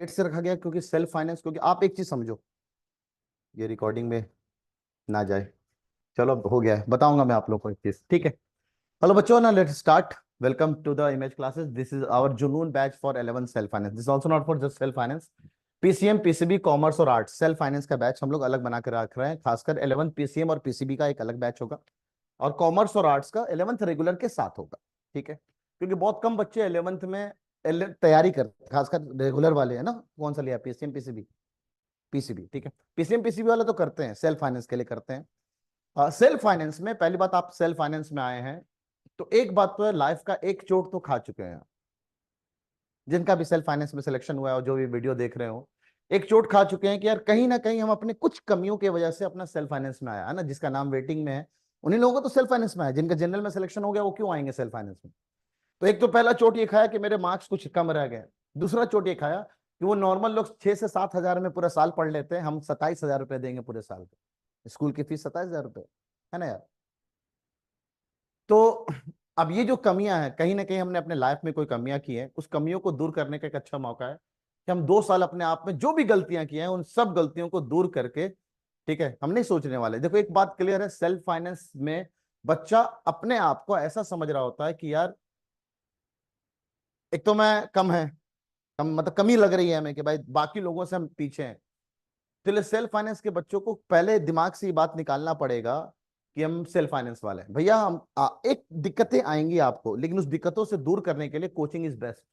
से रखा गया क्योंकि सेल्फ फाइनेंस, क्योंकि आप एक चीज समझो, ये रिकॉर्डिंग में ना जाए। चलो हो गया है, बताऊंगा मैं आप लोगों को एक चीज, ठीक है। हेलो बच्चों, ना let's start. Welcome to the image classes. This is our जुनून batch for 11 self finance. This also not for just self finance. PCM, PCB, commerce और आर्ट्स सेल्फ फाइनेंस का बैच हम लोग अलग बना कर रख रहे हैं। खासकर 11 पीसीएम और पीसीबी का एक अलग बैच होगा, और कॉमर्स और आर्ट्स का 11th रेगुलर के साथ होगा, ठीक है। क्योंकि बहुत कम बच्चे 11th में तैयारी करते, खासकर रेगुलर वाले है ना। कौन सा लिया, पीसीएम पीसीबी? पीसीबी, ठीक है। पीसीएम पीसीबी वाले तो करते हैं, सेल्फ फाइनेंस के लिए करते हैं। सेल्फ फाइनेंस में पहली बात, आप सेल्फ फाइनेंस में आए हैं तो एक बात तो है, लाइफ का एक चोट तो खा चुके हैं। जिनका भी सेल्फ फाइनेंस में सिलेक्शन हुआ है और जो भी वीडियो देख रहे हो, एक चोट खा चुके हैं कि यार कहीं ना कहीं हम अपने कुछ कमियों की वजह से अपना सेल्फ फाइनेंस में आया है ना। जिसका नाम वेटिंग में है उन्हीं लोगों को तो सेल्फ फाइनेंस में है। जिनका जनरल में सिलेक्शन हो गया वो क्यों आएंगे सेल्फ फाइनेंस में? तो एक तो पहला चोट ये खाया कि मेरे मार्क्स कुछ कम रह गए। दूसरा चोट ये खाया कि वो नॉर्मल लोग 6 से 7 हजार में पूरा साल पढ़ लेते हैं, हम 27 हजार रुपए देंगे पूरे साल के। स्कूल की फीस 27 हजार रुपए है ना यार। तो अब ये जो कमियां हैं, कहीं ना कहीं हमने अपने लाइफ में कोई कमियां की हैं, उस कमियों को दूर करने का एक अच्छा मौका है कि हम 2 साल अपने आप में जो भी गलतियां की हैं उन सब गलतियों को दूर करके, ठीक है, हम नहीं सोचने वाले। देखो एक बात क्लियर है, सेल्फ फाइनेंस में बच्चा अपने आप को ऐसा समझ रहा होता है कि यार एक तो मैं कम है, कम मतलब कमी लग रही है हमें कि भाई बाकी लोगों से हम पीछे हैं। तो इसलिए सेल्फ फाइनेंस के बच्चों को पहले दिमाग से ये बात निकालना पड़ेगा कि हम सेल्फ फाइनेंस वाले हैं भैया। एक दिक्कतें आएंगी आपको, लेकिन उस दिक्कतों से दूर करने के लिए कोचिंग इज बेस्ट।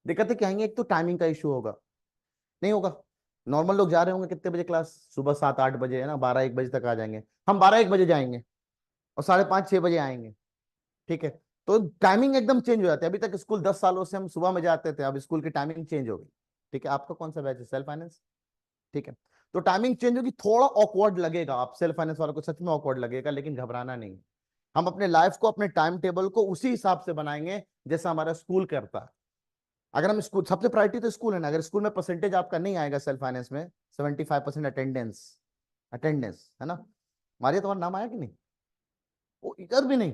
दिक्कतें क्या आएंगी? एक तो टाइमिंग का इशू होगा, नहीं होगा। नॉर्मल लोग जा रहे होंगे कितने बजे क्लास? सुबह 7-8 बजे है ना, 12-1 बजे तक आ जाएंगे। हम 12-1 बजे जाएंगे और 5:30-6 बजे आएंगे, ठीक है। तो टाइमिंग एकदम चेंज हो जाती है। अभी तक स्कूल 10 सालों से हम सुबह में जाते थे, अब स्कूल की टाइमिंग चेंज हो गई, ठीक है। आपका कौन सा बैच है? सेल्फ फाइनेंस, ठीक है। तो टाइमिंग चेंज होगी, थोड़ा ऑकवर्ड लगेगा, आप सेल्फ फाइनेंस वालों को सच में ऑकवर्ड लगेगा, लेकिन घबराना नहीं। हम अपने लाइफ को, अपने टाइम टेबल को उसी हिसाब से बनाएंगे जैसा हमारा स्कूल करता है। अगर हम स्कूल, सबसे प्रायोरिटी तो स्कूल है ना। अगर स्कूल में परसेंटेज आपका नहीं आएगा सेल्फ फाइनेंस में, 75% अटेंडेंस, अटेंडेंस है ना। मारिया तुम्हारा नाम आया कि नहीं? वो इधर भी नहीं,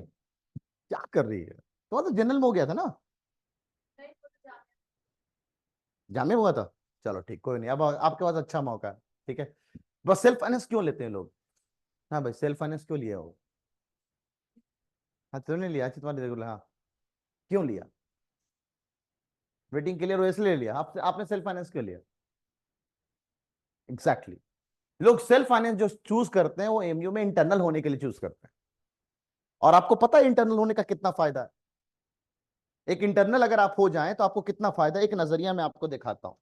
क्या कर रही है? तो जनरल में हो गया था ना, जामे हुआ था। चलो ठीक, कोई नहीं, अब आपके पास अच्छा मौका है, ठीक है। बस सेल्फ फाइनेंस क्यों लेते हैं लोग? हाँ भाई, सेल्फ फाइनेंस क्यों लिया हो? हाँ क्यों नहीं लिया? अच्छा तुम्हारे रेगुलर, हाँ क्यों लिया? वेटिंग क्लियर हो इसलिए लिया। आपने सेल्फ फाइनेंस क्यों लिया? Exactly exactly. लोग सेल्फ फाइनेंस जो चूज करते हैं वो एमयू में इंटरनल होने के लिए चूज करते हैं। और आपको पता है इंटरनल होने का कितना फायदा है? एक इंटरनल अगर आप हो जाएं तो आपको कितना फायदा है, एक नजरिया मैं आपको दिखाता हूं।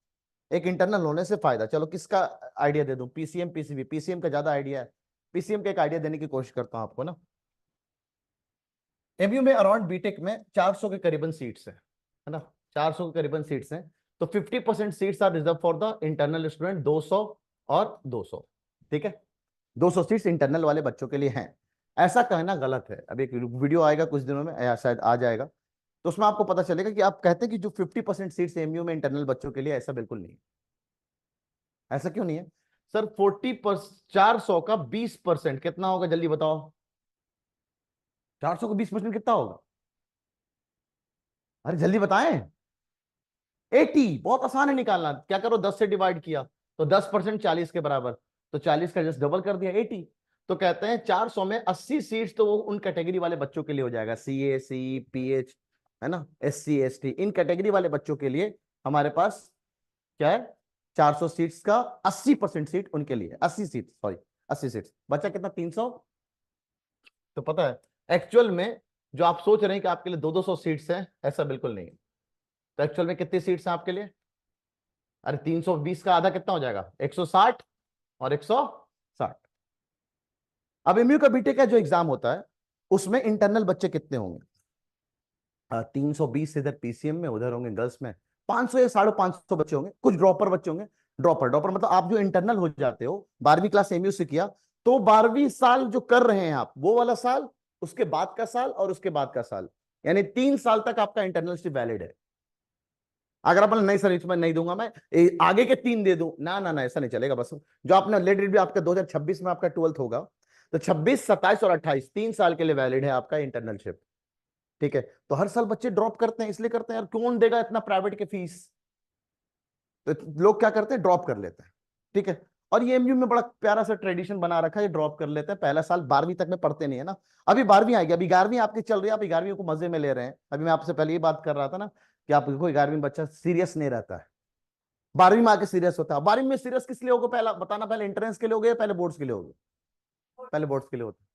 एक इंटरनल होने से फायदा, चलो किसका आइडिया दे दूं? पीसीएम पीसीबी, पीसीएम का ज्यादा आइडिया है। पीसीएम का एक आइडिया देने की कोशिश करता हूं आपको ना। एमयू में अराउंड बीटेक में 400 के करीबन सीट्स है ना। 400 के करीबन सीट्स हैं। तो 50% seats are reserve for the internal student, 200 और 200, ठीक है। 200 सीट्स इंटरनल वाले बच्चों के लिए हैं। ऐसा कहना गलत है। अभी एक वीडियो आएगा कुछ दिनों में, या शायद आ जाएगा, तो उसमें आपको पता चलेगा कि आप कहते हैं कि जो 50% सीट्स एमयू में इंटरनल बच्चों के लिए, ऐसा बिल्कुल नहीं है। ऐसा क्यों नहीं है सर? 400 का 20% कितना होगा, जल्दी बताओ। 400 का 20% कितना होगा? अरे जल्दी बताएं। 80। बहुत आसान है निकालना, क्या करो, 10 से डिवाइड किया तो 10% 40 के बराबर, तो 40 का जस्ट डबल कर दिया, 80। तो कहते हैं 400 में 80 सीट्स तो वो उन कैटेगरी वाले बच्चों के लिए हो जाएगा, सीए सी पीएच है ना, एससी एसटी, इन कैटेगरी वाले बच्चों के लिए हमारे पास क्या है? 400 सीट्स का 80% सीट उनके लिए, 80 सीट, सॉरी 80 सीट्स। बचा कितना? 300। तो पता है एक्चुअल में जो आप सोच रहे हैं कि आपके लिए 200 सीट्स हैं, ऐसा बिल्कुल नहीं है। तो एक्चुअल में कितनी सीट्स हैं आपके लिए? अरे 320 का आधा कितना हो जाएगा? 160 और 160। अब एमयू का बीटेक का जो एग्जाम होता है उसमें इंटरनल बच्चे कितने होंगे? 320 इधर पीसीएम में, उधर होंगे गर्ल्स में 500 या 550 बच्चे होंगे। कुछ ड्रॉपर बच्चे होंगे। ड्रॉपर ड्रॉपर मतलब आप जो इंटरनल हो जाते हो, 12वीं क्लास एमयू से किया, तो 12वीं साल जो कर रहे हैं आप, वो वाला साल, उसके बाद का साल और उसके बाद का साल, यानी 3 साल तक आपका इंटरनल वैलिड है। अगर आप नहीं सर इसमें नहीं दूंगा मैं, आगे के 3 दे दूं, ना ना ना, ऐसा नहीं चलेगा। बस जो आपने ऑलरेडी भी, आपका 2026 में आपका 12th होगा, तो 26, 27 और 28 3 साल के लिए वैलिड है आपका इंटरनलशिप, ठीक है। तो हर साल बच्चे ड्रॉप करते हैं, इसलिए करते हैं यार, कौन देगा इतना प्राइवेट के फीस? तो लोग क्या करते हैं, ड्रॉप कर लेते हैं, ठीक है। और ये एमयू में बड़ा प्यारा सा ट्रेडिशन बना रखा है, ड्रॉप कर लेते हैं, पहला साल 12वीं तक में पढ़ते नहीं है ना। अभी 12वीं आएगी, अभी 11वीं आपकी चल रही है, आप 11वीं को मजे में ले रहे हैं। अभी मैं आपसे पहले ये बात कर रहा था ना कि आप कोई 11वीं बच्चा सीरियस नहीं रहता है, 12वीं में आके सीरियस होता है। 12वीं में सीरियस किस लिए होगा, पहला बताना, पहले एंट्रेंस के लिए हो गए या पहले बोर्ड्स के लिए हो गए? पहले बोर्ड्स के लिए होता है,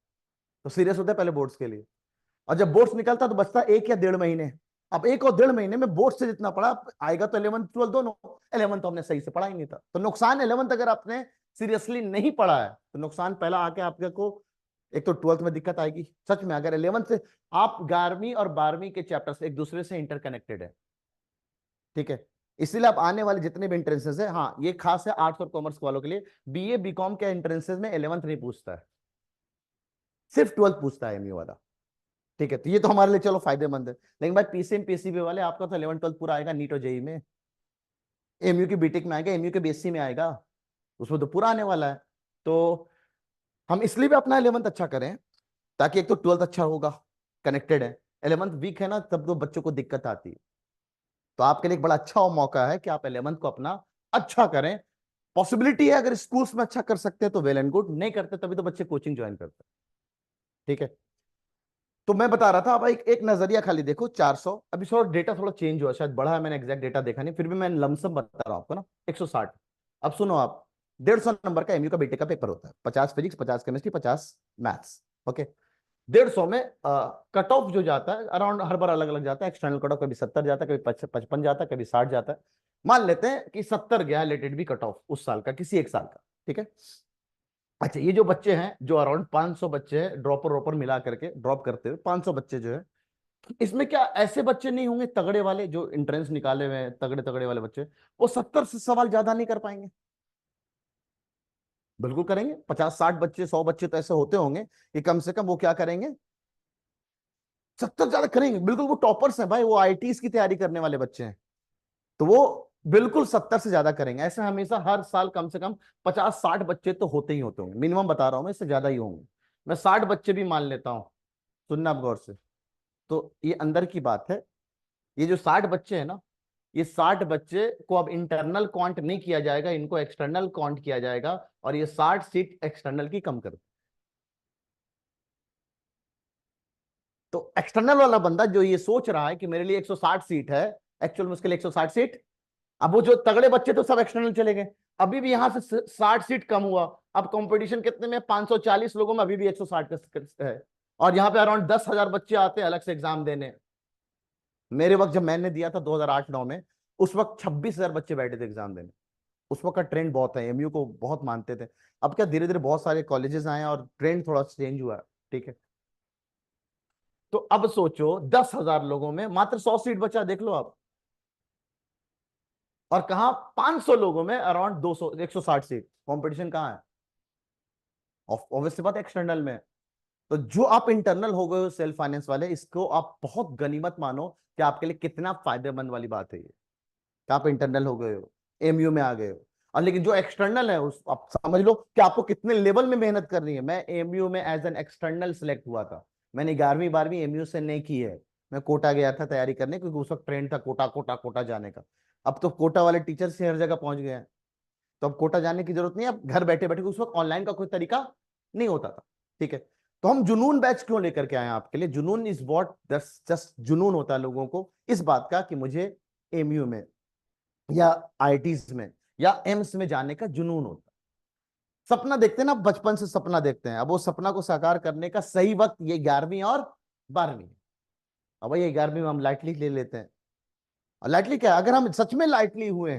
तो सीरियस होता है पहले बोर्ड्स के लिए। और जब बोर्ड्स निकलता तो बचता 1 या 1.5 महीने। अब 1 और 1.5 महीने में बोर्ड से जितना पढ़ा आएगा तो 11th 12th दोनों। 11th तो हमने सही से पढ़ा ही नहीं था, तो नुकसान 11th अगर आपने सीरियसली नहीं पढ़ा है तो नुकसान पहला आके आपके को, एक तो 12th में दिक्कत आएगी। सच में अगर 11th से आप 11वीं और 12वीं के चैप्टर्स एक दूसरे से इंटरकनेक्टेड है, ठीक है। इसीलिए आप आने वाले जितने भी एंट्रेंसेस है, हाँ ये खास है आर्ट्स और कॉमर्स वालों के लिए, बीए बीकॉम के एंट्रेंसेस में 11th नहीं पूछता है, सिर्फ 12th पूछता है एमयू वाला, ठीक है। तो ये तो हमारे लिए चलो फायदेमंद है। लेकिन भाई पीसीएम पीसीबी वाले आपका तो 11 12 पूरा आएगा नीट और जेई में, एमयू की बीटेक में आएगा, एमयू के बीएससी में आएगा, उसमें तो पूरा आने वाला है। तो हम इसलिए भी अपना 11th अच्छा करें ताकि एक तो 12th अच्छा होगा, कनेक्टेड है। 11th वीक है ना, तब तो बच्चों को दिक्कत आती है। तो आपके लिए एक बड़ा अच्छा मौका है कि आप 11th को अपना अच्छा करें। पॉसिबिलिटी है अगर स्कूल्स में अच्छा कर सकते हैं तो वेल एंड गुड, नहीं करते तभी तो बच्चे कोचिंग ज्वाइन करते हैं, ठीक है। तो मैं बता रहा था, अब एक नजरिया खाली देखो 400, अभी थोड़ा डेटा थोड़ा चेंज हुआ, शायद बढ़ा है, मैंने एग्जैक्ट डेटा देखा नहीं, फिर भी मैं लमसम बता रहा हूं आपको ना, 160। अब सुनो आप, 150 नंबर का एमयू का बीटेक का पेपर होता है, 50 फिजिक्स, 50 केमिस्ट्री, 50 मैथ्स, ओके। 150 में कट ऑफ जो जाता है अराउंड हर बार अलग अलग जाता है, एक्सटर्नल कट ऑफ कभी 70 जाता है, कभी 55 जाता है, कभी 60 जाता है। मान लेते हैं कि 70 गया लेटेड भी कट ऑफ उस साल का, किसी एक साल का, ठीक है। अच्छा, ये जो बच्चे हैं, जो अराउंड 500 बच्चे हैं ड्रॉपर ड्रॉपर मिला करके ड्रॉप करते हुए 500 बच्चे जो है, इसमें क्या ऐसे बच्चे नहीं होंगे तगड़े वाले जो एंट्रेंस निकाले हुए हैं, तगड़े तगड़े वाले बच्चे, वो 70 से सवाल ज्यादा नहीं कर पाएंगे? बिल्कुल करेंगे। 50 60 बच्चे, 100 बच्चे तो ऐसे होते होंगे कि कम से कम वो क्या करेंगे, 70 ज्यादा करेंगे। बिल्कुल वो टॉपर्स हैं भाई, वो आईटीज की तैयारी करने वाले बच्चे हैं, तो वो बिल्कुल 70 से ज्यादा करेंगे। ऐसे हमेशा हर साल कम से कम 50 60 बच्चे तो होते ही होते होंगे, मिनिमम बता रहा हूं मैं, इससे ज्यादा ही होंगे। मैं 60 बच्चे भी मान लेता हूं, सुनना आप गौर से। तो ये अंदर की बात है, ये जो 60 बच्चे हैं ना, ये 60 बच्चे को अब इंटरनल काउंट नहीं किया जाएगा, इनको एक्सटर्नल काउंट किया जाएगा, और ये 60 सीट एक्सटर्नल की कम कर दो। तो एक्सटर्नल वाला बंदा जो ये सोच रहा है कि मेरे लिए 160 सीट है, एक्चुअल में उसके लिए 160 सीट, अब वो जो तगड़े बच्चे तो सब एक्सटर्नल चले गए, अभी भी यहां से 60 सीट कम हुआ। अब कंपटीशन कितने में, 540 लोगों में अभी भी 160 का है, और यहाँ पे अराउंड 10,000 बच्चे आते हैं अलग से एग्जाम देने। मेरे वक्त जब मैंने दिया था 2008 9 में, उस वक्त 26,000 बच्चे बैठे थे एग्जाम देने। उस वक्त का ट्रेंड बहुत है, एमयू को बहुत मानते थे। अब क्या धीरे धीरे बहुत सारे कॉलेजेस आए और ट्रेंड थोड़ा चेंज हुआ, ठीक है। तो अब सोचो 10,000 लोगों में मात्र 100 सीट बचा, देख लो आप। और कहा 500 लोगों में अराउंड 200 160 सीट, कंपटीशन कहाँ है? ऑब्वियस सी बात एक्सटर्नल में। तो जो आप इंटरनल हो गए हो सेल्फ फाइनेंस वाले, इसको आप बहुत गनीमत मानो कि आपके लिए कितना फायदेमंद वाली बात है ये, कि आप इंटरनल हो गए हो, एमयू में आ गए हो। और लेकिन जो एक्सटर्नल है उस आप समझ लो कि आपको कितने लेवल में मेहनत करनी है। मैं एमयू में एज एन एक्सटर्नल सिलेक्ट हुआ था, मैंने 11वीं 12वीं एमयू से नहीं की है, मैं कोटा गया था तैयारी करने, क्योंकि उस वक्त ट्रेंड था कोटा कोटा कोटा जाने का। अब तो कोटा वाले टीचर्स हर जगह पहुंच गए हैं, तो अब कोटा जाने की जरूरत नहीं है, अब घर बैठे बैठे, उस वक्त ऑनलाइन का कोई तरीका नहीं होता था, ठीक है। तो हम जुनून बैच क्यों लेकर के आए हैं आपके लिए? जुनून इज वॉट, जस्ट जुनून होता है लोगों को इस बात का कि मुझे एमयू में या आईटीज में या एम्स में जाने का जुनून होता है। सपना देखते हैं ना, बचपन से सपना देखते हैं, अब वो सपना को साकार करने का सही वक्त ये 11वीं और 12वीं। अब भाई ये 11वीं में हम लाइटली ले लेते हैं, और लाइटली क्या है, अगर हम सच में लाइटली हुए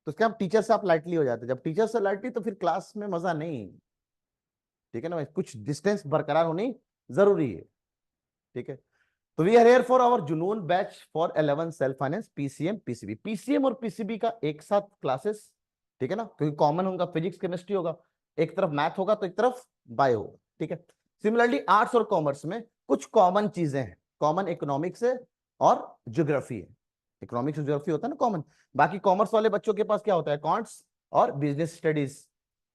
तो क्या हम टीचर से आप लाइटली हो जाते हैं, जब टीचर से लाइटली तो फिर क्लास में मजा नहीं, ठीक है ना भाई, कुछ डिस्टेंस बरकरार होनी जरूरी है, ठीक है। तो we are here for our जुनून batch for 11 self finance PCM PCB, PCM और पीसीबी का एक साथ क्लासेस, ठीक है ना, क्योंकि कॉमन होगा, फिजिक्स केमिस्ट्री होगा, एक तरफ मैथ होगा तो एक तरफ बायो होगा, ठीक है। सिमिलरली आर्ट्स और कॉमर्स में कुछ कॉमन चीजें हैं, कॉमन इकोनॉमिक्स है और ज्योग्राफी है। इकोनॉमिक्स और ज्योग्राफी होता है ना कॉमन। बाकी कॉमर्स वाले बच्चों के पास क्या होता है, अकाउंट्स और बिजनेस स्टडीज,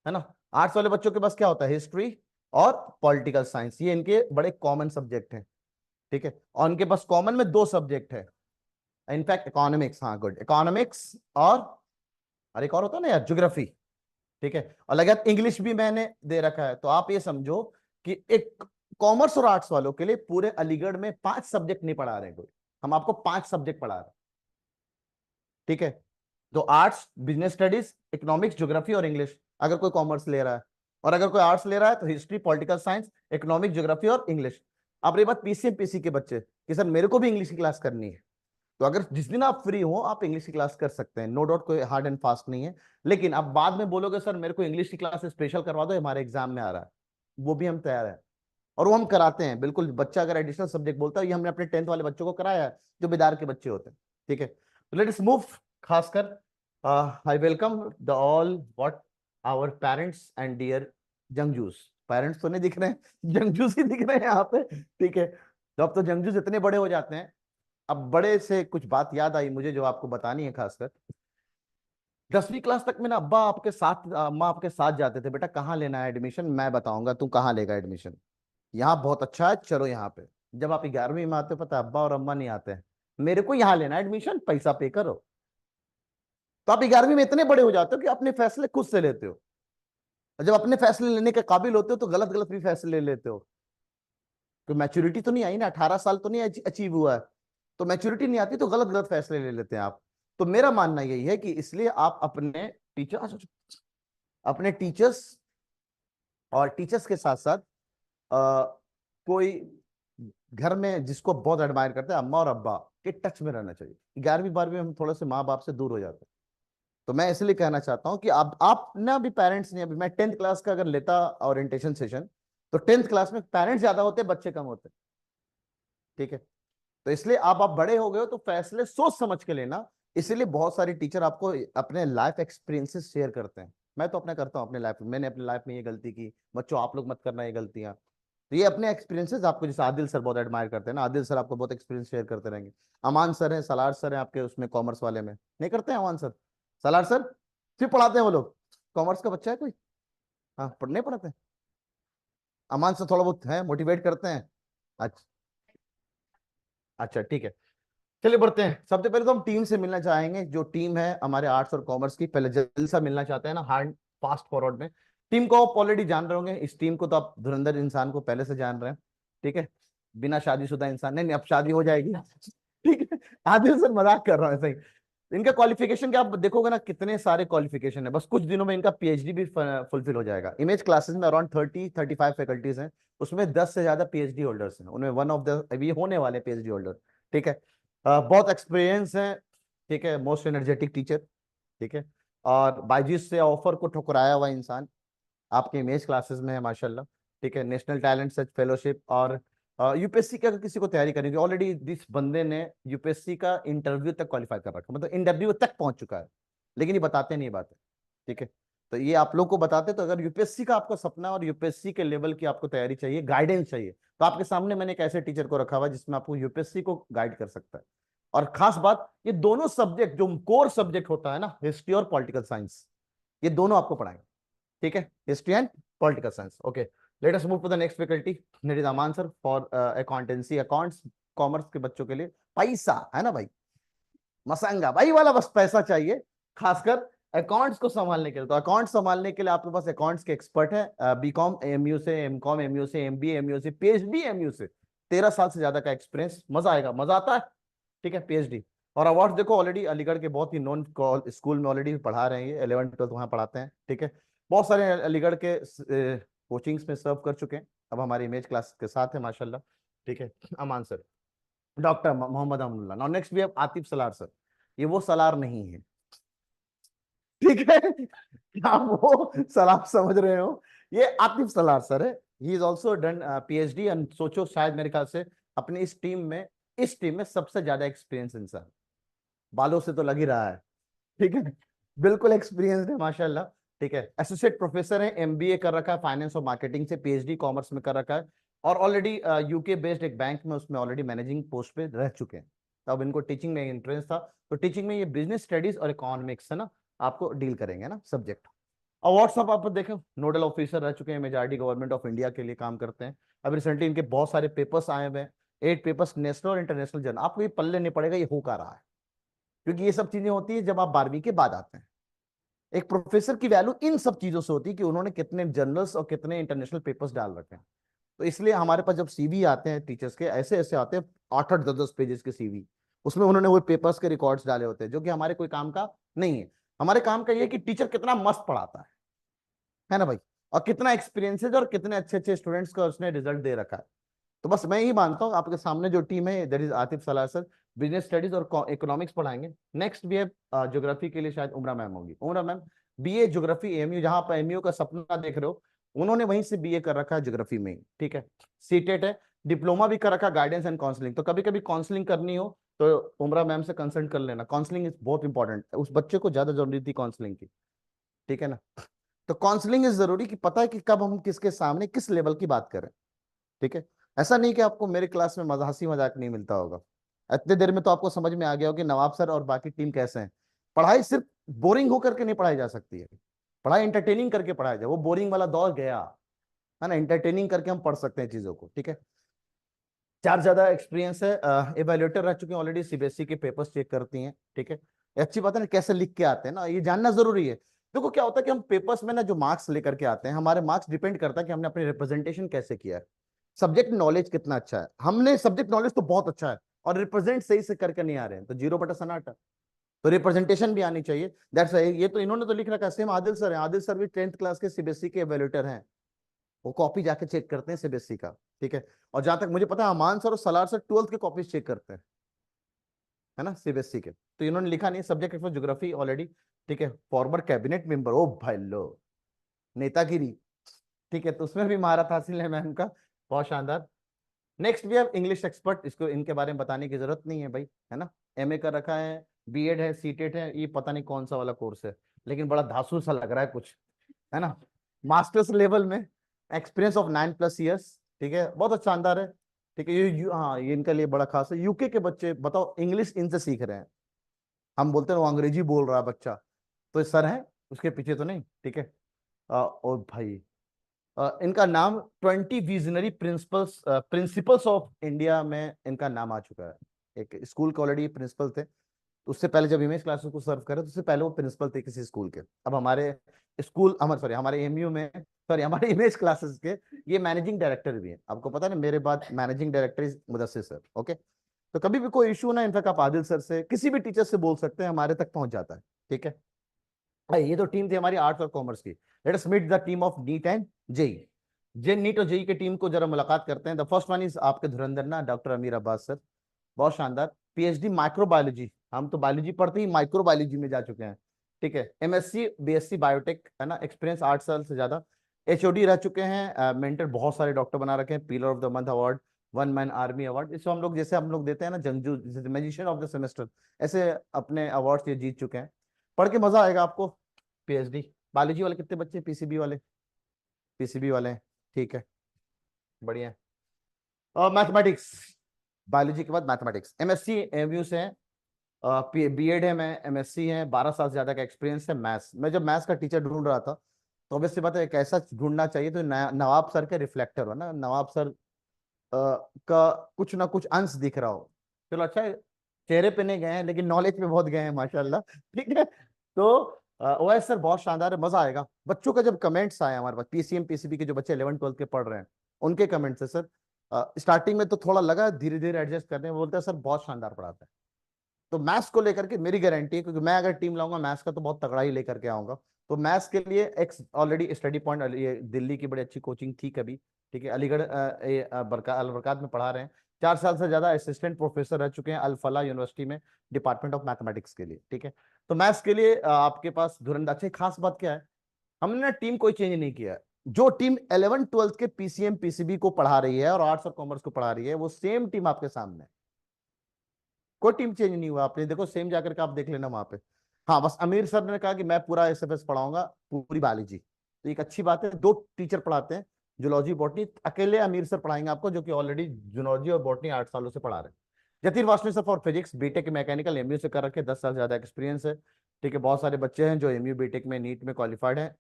है ना। आर्ट्स वाले बच्चों के पास क्या होता है, हिस्ट्री और पॉलिटिकल साइंस, ये इनके बड़े कॉमन सब्जेक्ट हैं, ठीक है। और उनके पास कॉमन में 2 सब्जेक्ट है, इनफैक्ट इकोनॉमिक्स, हाँ गुड, इकोनॉमिक्स और और एक और होता है ना यार, ज्योग्राफी। ठीक है, और लगा इंग्लिश भी मैंने दे रखा है। तो आप ये समझो कि एक कॉमर्स और आर्ट्स वालों के लिए पूरे अलीगढ़ में 5 सब्जेक्ट नहीं पढ़ा रहे कोई, हम आपको 5 सब्जेक्ट पढ़ा रहे हैं। ठीक है, तो arts, business studies, economics, geography और इंग्लिश, अगर कोई कॉमर्स ले रहा है। और अगर कोई आर्ट्स ले रहा है तो history, political science, economic, geography और इंग्लिश। अब रही बात पीसीएम पीसी के बच्चे कि सर मेरे को भी इंग्लिश की क्लास करनी है, तो अगर जिस दिन आप फ्री हो आप इंग्लिश की क्लास कर सकते हैं, नो डाउट, कोई हार्ड एंड फास्ट नहीं है। लेकिन आप बाद में बोलोगे सर मेरे को इंग्लिश की क्लास स्पेशल करवा दो, हमारे एग्जाम में आ रहा है, वो भी हम तैयार है। और वो हम कराते हैं बिल्कुल। बच्चा अगर एडिशनल सब्जेक्ट बोलता है, ये हमने अपने 10th वाले बच्चों को कराया है, जो बिदार के बच्चे होते हैं। ठीक है, तो लेट अस मूव। खासकर I welcome the all what our parents and dear जंगजूस। पेरेंट्स तो नहीं दिख रहे हैं, जंगजूस ही दिख रहे हैं यहाँ पे। ठीक है, तो अब तो जंगजूस इतने बड़े हो जाते हैं। अब बड़े से कुछ बात याद आई मुझे जो आपको बतानी है। खासकर 10वीं क्लास तक में ना अब्बा आपके साथ, अम्मा आपके साथ जाते थे, बेटा कहाँ लेना है एडमिशन, मैं बताऊंगा तू कहाँ लेगा एडमिशन, यहाँ बहुत अच्छा है चलो यहाँ पे। जब आप 11वीं में आते हो, पता है अब्बा और अम्मा नहीं आते हैं, मेरे को यहाँ लेना एडमिशन, पैसा पे करो। तो आप 11वीं में इतने बड़े हो जाते हो कि अपने फैसले खुद से लेते हो। और जब अपने फैसले लेने के काबिल होते हो तो गलत गलत भी फैसले ले लेते हो। तो मैच्योरिटी तो नहीं आई ना, 18 साल तो नहीं अचीव हुआ है, तो मैच्योरिटी नहीं आती तो गलत गलत फैसले ले लेते हैं आप। तो मेरा मानना यही है कि इसलिए आप अपने टीचर्स और टीचर्स के साथ साथ कोई घर में जिसको बहुत एडमायर करते हैं, अम्मा और अब्बा के टच में रहना चाहिए। 11वीं 12वीं में हम थोड़े से माँ बाप से दूर हो जाते हैं। तो मैं इसलिए कहना चाहता हूँ कि आप ना अभी पेरेंट्स नहीं, अभी मैं 10th क्लास का अगर लेता ओरिएंटेशन सेशन, तो 10th क्लास में पेरेंट्स ज्यादा होते, बच्चे कम होते। ठीक है, तो इसलिए आप बड़े हो गए हो तो फैसले सोच समझ के लेना। इसीलिए बहुत सारे टीचर आपको अपने लाइफ एक्सपीरियंसेस शेयर करते हैं। मैं तो अपना करता हूँ अपने लाइफ में, मैंने अपनी लाइफ में ये गलती की, बच्चों आप लोग मत करना ये गलतियां। तो ये अपने एक्सपीरियंसेस आपको, जैसे आदिल सर बहुत एडमायर करते हैं ना, आदिल सर आपको बहुत एक्सपीरियंस शेयर करते रहेंगे। अमान सर हैं, सलार सर हैं आपके उसमें कॉमर्स वाले में, नहीं करते हैं अमान सर, सलार सर फिर पढ़ाते हैं वो लोग, कॉमर्स का बच्चा है कोई? हाँ, पढ़ने पढ़ाते हैं। अमान सर थोड़ा बहुत है, मोटिवेट करते हैं। अच्छा, अच्छा ठीक है, चलिए बढ़ते हैं। सबसे पहले तो हम टीम से मिलना चाहेंगे, जो टीम है हमारे आर्ट्स और कॉमर्स की, पहले जल्दी सा मिलना चाहते हैं ना, हार्ड फास्ट फॉरवर्ड में। टीम को आप ऑलरेडी जान रहे होंगे, इस टीम को तो आप धुरंधर इंसान को पहले से जान रहे हैं। ठीक है, बिना शादीशुदा इंसान, नहीं नहीं अब शादी हो जाएगी। ठीक है, आदिल सर मजाक कर रहा है, सही। इनका क्वालिफिकेशन क्या आप देखोगे ना, कितने सारे क्वालिफिकेशन है, बस कुछ दिनों में इनका पीएचडी भी फुलफिल हो जाएगा। इमेज क्लासेस में अराउंड 30-35 फैकल्टीज हैं, उसमें 10 से ज्यादा पीएचडी होल्डर्स हैं, उनमें वन ऑफ द अभी होने वाले पीएचडी होल्डर। ठीक है, बहुत एक्सपीरियंस है। ठीक है, मोस्ट एनर्जेटिक टीचर। ठीक है, और बायजूस से ऑफर को ठुकराया हुआ इंसान आपके इमेज क्लासेस में है माशाल्लाह। ठीक है, नेशनल टैलेंट सर्च फेलोशिप, और यूपीएससी की अगर किसी को तैयारी करनी है, ऑलरेडी जिस बंदे ने यूपीएससी का इंटरव्यू तक क्वालिफाई कर रखा, मतलब इंटरव्यू तक पहुंच चुका है, लेकिन ये बताते नहीं ये बातें। ठीक है, तो ये आप लोग को बताते। तो अगर यूपीएससी का आपका सपना और यूपीएससी के लेवल की आपको तैयारी चाहिए, गाइडेंस चाहिए, तो आपके सामने मैंने एक ऐसे टीचर को रखा हुआ है जिसमें आपको यूपीएससी को गाइड कर सकता है। और खास बात, ये दोनों सब्जेक्ट जो कोर सब्जेक्ट होता है ना, हिस्ट्री और पॉलिटिकल साइंस, ये दोनों आपको पढ़ाएंगे। ठीक है, history and political science. Okay, let us move to the next faculty, that is Aman sir for accountancy, accounts, commerce के बच्चों के लिए। पैसा है ना भाई, मसंगा भाई वाला बस पैसा चाहिए, खासकर अकाउंट्स को संभालने के लिए। तो अकाउंट्स संभालने के लिए आपके पास अकाउंट्स के एक्सपर्ट है, बीकॉम एमयू से, एमकॉम एमयू से, एमबीए एमयू से, पीएचडी एमयू से, 13 साल से ज्यादा का एक्सपीरियंस, मजा आएगा, मजा आता है। ठीक है, पीएचडी और अवार्ड देखो, ऑलरेडी अलीगढ़ के बहुत ही नॉन स्कूल में ऑलरेडी पढ़ा रहे हैं, ये 11th 12th वहाँ पढ़ाते हैं। ठीक है, बहुत सारे अलीगढ़ के कोचिंग्स में सर्व कर चुके हैं, अब हमारी इमेज क्लास के साथ है माशाल्लाह। ठीक है, Aman sir, doctor Mohammad Amanullah. Now next we have Atif Salar sir. ये वो सलार नहीं है, ठीक है, क्या वो सलार समझ रहे हो, ये आतिफ सलार सर है। He is also done PhD, and सोचो शायद मेरे ख्याल से अपनी इस टीम में सबसे ज्यादा एक्सपीरियंस इंसान, बालों से तो लग ही रहा है। ठीक है, बिल्कुल एक्सपीरियंस्ड है माशाल्लाह। ठीक है, एसोसिएट प्रोफेसर है, एमबीए कर रखा है फाइनेंस और मार्केटिंग से, पीएचडी कॉमर्स में कर रखा है, और ऑलरेडी यूके बेस्ड एक बैंक में उसमें ऑलरेडी मैनेजिंग पोस्ट पे रह चुके हैं। तब इनको टीचिंग में इंटरेस्ट था, तो टीचिंग में ये बिजनेस स्टडीज और इकोनॉमिक्स है ना, आपको डील करेंगे ना सब्जेक्ट। अवार्ड्स आप देखें, नोडल ऑफिसर रह चुके हैं, मेजॉरिटी गवर्नमेंट ऑफ इंडिया के लिए काम करते हैं। अब रिसेंटली इनके बहुत सारे पेपर्स आए हुए हैं, 8 पेपर्स नेशनल और इंटरनेशनल जर्नल। आपको ये पल्ले नहीं पड़ेगा ये हो का रहा है, क्योंकि ये सब चीजें होती है जब आप 12वीं के बाद आते हैं। एक प्रोफेसर की वैल्यू इन सब चीजों से होती है कि उन्होंने कितने जर्नल्स और कितने इंटरनेशनल पेपर्स डाल रखे हैं। तो इसलिए हमारे पास जब सीवी आते हैं टीचर्स के, ऐसे ऐसे आते हैं 8-8 10-10 पेजेस के सीवी, उसमें उन्होंने वो पेपर्स के रिकॉर्ड्स डाले होते हैं, जो कि हमारे कोई काम का नहीं है। हमारे काम का ये है कि टीचर कितना मस्त पढ़ाता है ना भाई, और कितना एक्सपीरियंसेस और कितने अच्छे अच्छे स्टूडेंट्स का उसने रिजल्ट दे रखा है। तो बस मैं ही मानता हूँ आपके सामने जो टीम है, दैट इज आतिफ सलाह सर, बिजनेस स्टडीज और इकोनॉमिक्स पढ़ाएंगे। नेक्स्ट भी है ज्योग्राफी के लिए शायद उमरा मैम होगी। उमरा मैम बीए ज्योग्राफी एमयू, जहां पर एमयू का सपना देख रहे हो, उन्होंने वहीं से बीए कर रखा है ज्योग्राफी में ही, ठीक है। सीटेट है, डिप्लोमा भी कर रखा है गाइडेंस एंड काउंसलिंग। तो कभी कभी काउंसलिंग करनी हो तो उमरा मैम से कंसल्ट कर लेना, काउंसलिंग इज बहुत इंपॉर्टेंट, उस बच्चे को ज्यादा जरूरत थी काउंसलिंग की, ठीक है ना। तो काउंसलिंग इज जरूरी कि पता है कि कब हम किसके सामने किस लेवल की बात करें, ठीक है। ऐसा नहीं कि आपको मेरे क्लास में मजा हंसी मजाक नहीं मिलता होगा, इतने देर में तो आपको समझ में आ गया होगा कि नवाब सर और बाकी टीम कैसे हैं। पढ़ाई सिर्फ बोरिंग होकर के नहीं पढ़ाई जा सकती है, पढ़ाई इंटरटेनिंग करके पढ़ाया जाए, वो बोरिंग वाला दौर गया है ना, इंटरटेनिंग करके हम पढ़ सकते हैं चीजों को, ठीक है। चार ज्यादा एक्सपीरियंस है, एवेल्युएटर रह चुके हैं ऑलरेडी, सीबीएसई के पेपर्स चेक करती हैं, ठीक है। ये अच्छी बात है ना, कैसे लिख के आते हैं ना, ये जानना जरूरी है। देखो क्या होता है कि हम पेपर्स में ना जो मार्क्स लेकर के आते हैं, हमारे मार्क्स डिपेंड करता है कि हमने अपनी रिप्रेजेंटेशन कैसे किया है, सब्जेक्ट नॉलेज कितना अच्छा है। हमने सब्जेक्ट नॉलेज तो बहुत अच्छा है और रिप्रेजेंट सही से करके नहीं आ रहे हैं, तो 0/सन्नाटा। तो रिप्रेजेंटेशन भी आनी चाहिए, दैट्स ये तो इन्होंने तो लिख रखा है। सेम आदिल सर है, आदिल सर भी 10th क्लास के सीबीएसई के एवेल्युएटर हैं, वो कॉपी जाके चेक करते हैं सीबीएसई का, ठीक है। और जहां तक मुझे पता है अमान सर और सलार सर 12th के कॉपीज चेक करते हैं, है ना, सीबीएसई के। तो इन्होंने लिखा नहीं सब्जेक्ट फॉर ज्योग्राफी ऑलरेडी, ठीक है। फॉर्मर कैबिनेट मेंबर, ओ भाई लो, नेतागिरी, ठीक है। तो उसमें भी महारत हासिल है मैम का, बहुत शानदार। नेक्स्ट भी है इंग्लिश एक्सपर्ट, इसको इनके बारे में बताने की जरूरत नहीं है भाई, है ना। एमए कर रखा है, बीएड है, सीटेट है, ये पता नहीं कौन सा वाला कोर्स है, लेकिन बड़ा धांसू सा लग रहा है कुछ, है ना। मास्टर्स लेवल में, एक्सपीरियंस ऑफ 9+ ईयर्स, ठीक है, बहुत अच्छा शानदार है, ठीक है। हाँ, ये इनके लिए बड़ा खास है। यूके के बच्चे बताओ इंग्लिश इनसे सीख रहे हैं, हम बोलते हैं वो अंग्रेजी बोल रहा है बच्चा, तो सर है उसके पीछे तो नहीं, ठीक है। और भाई इनका नाम 20 विजनरी प्रिंसिपल्स ऑफ इंडिया में इनका नाम आ चुका है। एक स्कूल के ऑलरेडी प्रिंसिपल थे, उससे पहले जब इमेज क्लासेस को सर्व करे तो उससे पहले वो प्रिंसिपल थे किसी स्कूल के। अब हमारे स्कूल, हमारे सॉरी हमारे एमयू में, सॉरी हमारे इमेज क्लासेस के ये मैनेजिंग डायरेक्टर भी हैं, आपको पता है ना, मेरे बाद managing director is Mudassir sir, okay. तो कभी भी कोई इशू ना, इनफैक्ट आप आदिल सर से किसी भी टीचर से बोल सकते हैं, हमारे तक पहुंच जाता है, ठीक है। ये तो टीम थी हमारी आर्ट्स और कॉमर्स की। Let us meet the team of NEET and JEE. J NEET और जेई के टीम को जरा मुलाकात करते हैं। द फर्स्ट वन इज आपके धुरंधर ना, डॉक्टर अमीर अब्बास सर, बहुत शानदार, पीएचडी माइक्रोबायोलॉजी, हम तो बायोलॉजी पढ़ते ही माइक्रोबायोलॉजी में जा चुके हैं, ठीक है। एमएससी बीएससी बायोटेक, है ना, एक्सपीरियंस 8 साल से ज्यादा, एचओडी रह चुके हैं, मेंटर बहुत सारे डॉक्टर बना रखे हैं, pillar of the month award, one man army award, इसको हम लोग जैसे हम लोग देते हैं ना जंगजू, जैसे मैजिशियन ऑफ द सेमेस्टर, ऐसे अपने अवार्ड्स ये जीत चुके हैं। पढ़ के मजा आएगा आपको। पीएचडी बायोलॉजी वाले कितने बच्चे, पीसीबी वाले, पीसीबी वाले हैं, ठीक है, बढ़िया। और मैथमेटिक्स, बायोलॉजी के बाद मैथमेटिक्स, एमएससी एमयू से है, बीएड है, मैं एमएससी है, 12 साल से ज्यादा का एक्सपीरियंस है। मैथ्स, मैं जब मैथ्स का टीचर ढूंढ रहा था तो ऑब्वियसली बात है एक ऐसा ढूंढना चाहिए तो नवाब सर के रिफ्लेक्टर हो ना, नवाब सर का कुछ ना कुछ अंश दिख रहा हो। चलो अच्छा है, चेहरे पे नहीं गए हैं लेकिन नॉलेज पे बहुत गए हैं माशाल्लाह, ठीक है। तो ओएस सर बहुत शानदार है, मजा आएगा। बच्चों का जब कमेंट्स आए हमारे पास, पीसीएम पीसीबी के जो बच्चे 11th 12th के पढ़ रहे हैं, उनके कमेंट्स है सर, स्टार्टिंग में तो थोड़ा लगा, धीरे धीरे एडजस्ट करने में, बोलते हैं सर बहुत शानदार पढ़ाता है। तो मैथ्स को लेकर के मेरी गारंटी है, क्योंकि मैं अगर टीम लाऊंगा मैथ्स का तो बहुत तगड़ा ही लेकर के आऊंगा। तो मैथ्स के लिए एक ऑलरेडी स्टडी पॉइंट, ये दिल्ली की बड़ी अच्छी कोचिंग थी कभी, ठीक है, अलीगढ़ अल बरकात में पढ़ा रहे हैं, 4 साल से ज्यादा असिस्टेंट प्रोफेसर रह चुके हैं अल फला यूनिवर्सिटी में, डिपार्टमेंट ऑफ मैथमेटिक्स के लिए, ठीक है। तो मैथ्स के लिए आपके पास धुरंधर, अच्छी खास बात क्या है, हमने ना टीम कोई चेंज नहीं किया है। जो टीम 11th 12th के पीसीएम पीसीबी को पढ़ा रही है और आर्ट्स और कॉमर्स को पढ़ा रही है, वो सेम टीम आपके सामने है, कोई टीम चेंज नहीं हुआ। आपने देखो सेम जाकर के आप देख लेना वहां पे। हाँ, बस अमीर सर ने कहा कि मैं पूरा एसएफएस पढ़ाऊंगा, पूरी बायोलॉजी, तो एक अच्छी बात है, दो टीचर पढ़ाते हैं, जूलॉजी बॉटनी अकेले अमीर सर पढ़ाएंगे आपको, जो कि ऑलरेडी जूलॉजी और बॉटनी 8 सालों से पढ़ा रहे हैं। Jatin Vasni sir for physics, BTech mechanical MU से कर रखे, 10 साल ज्यादा एक्सपीरियंस है, ठीक है। बहुत सारे बच्चे हैं जो एमयू बीटेक में नीट में क्वालिफाइड है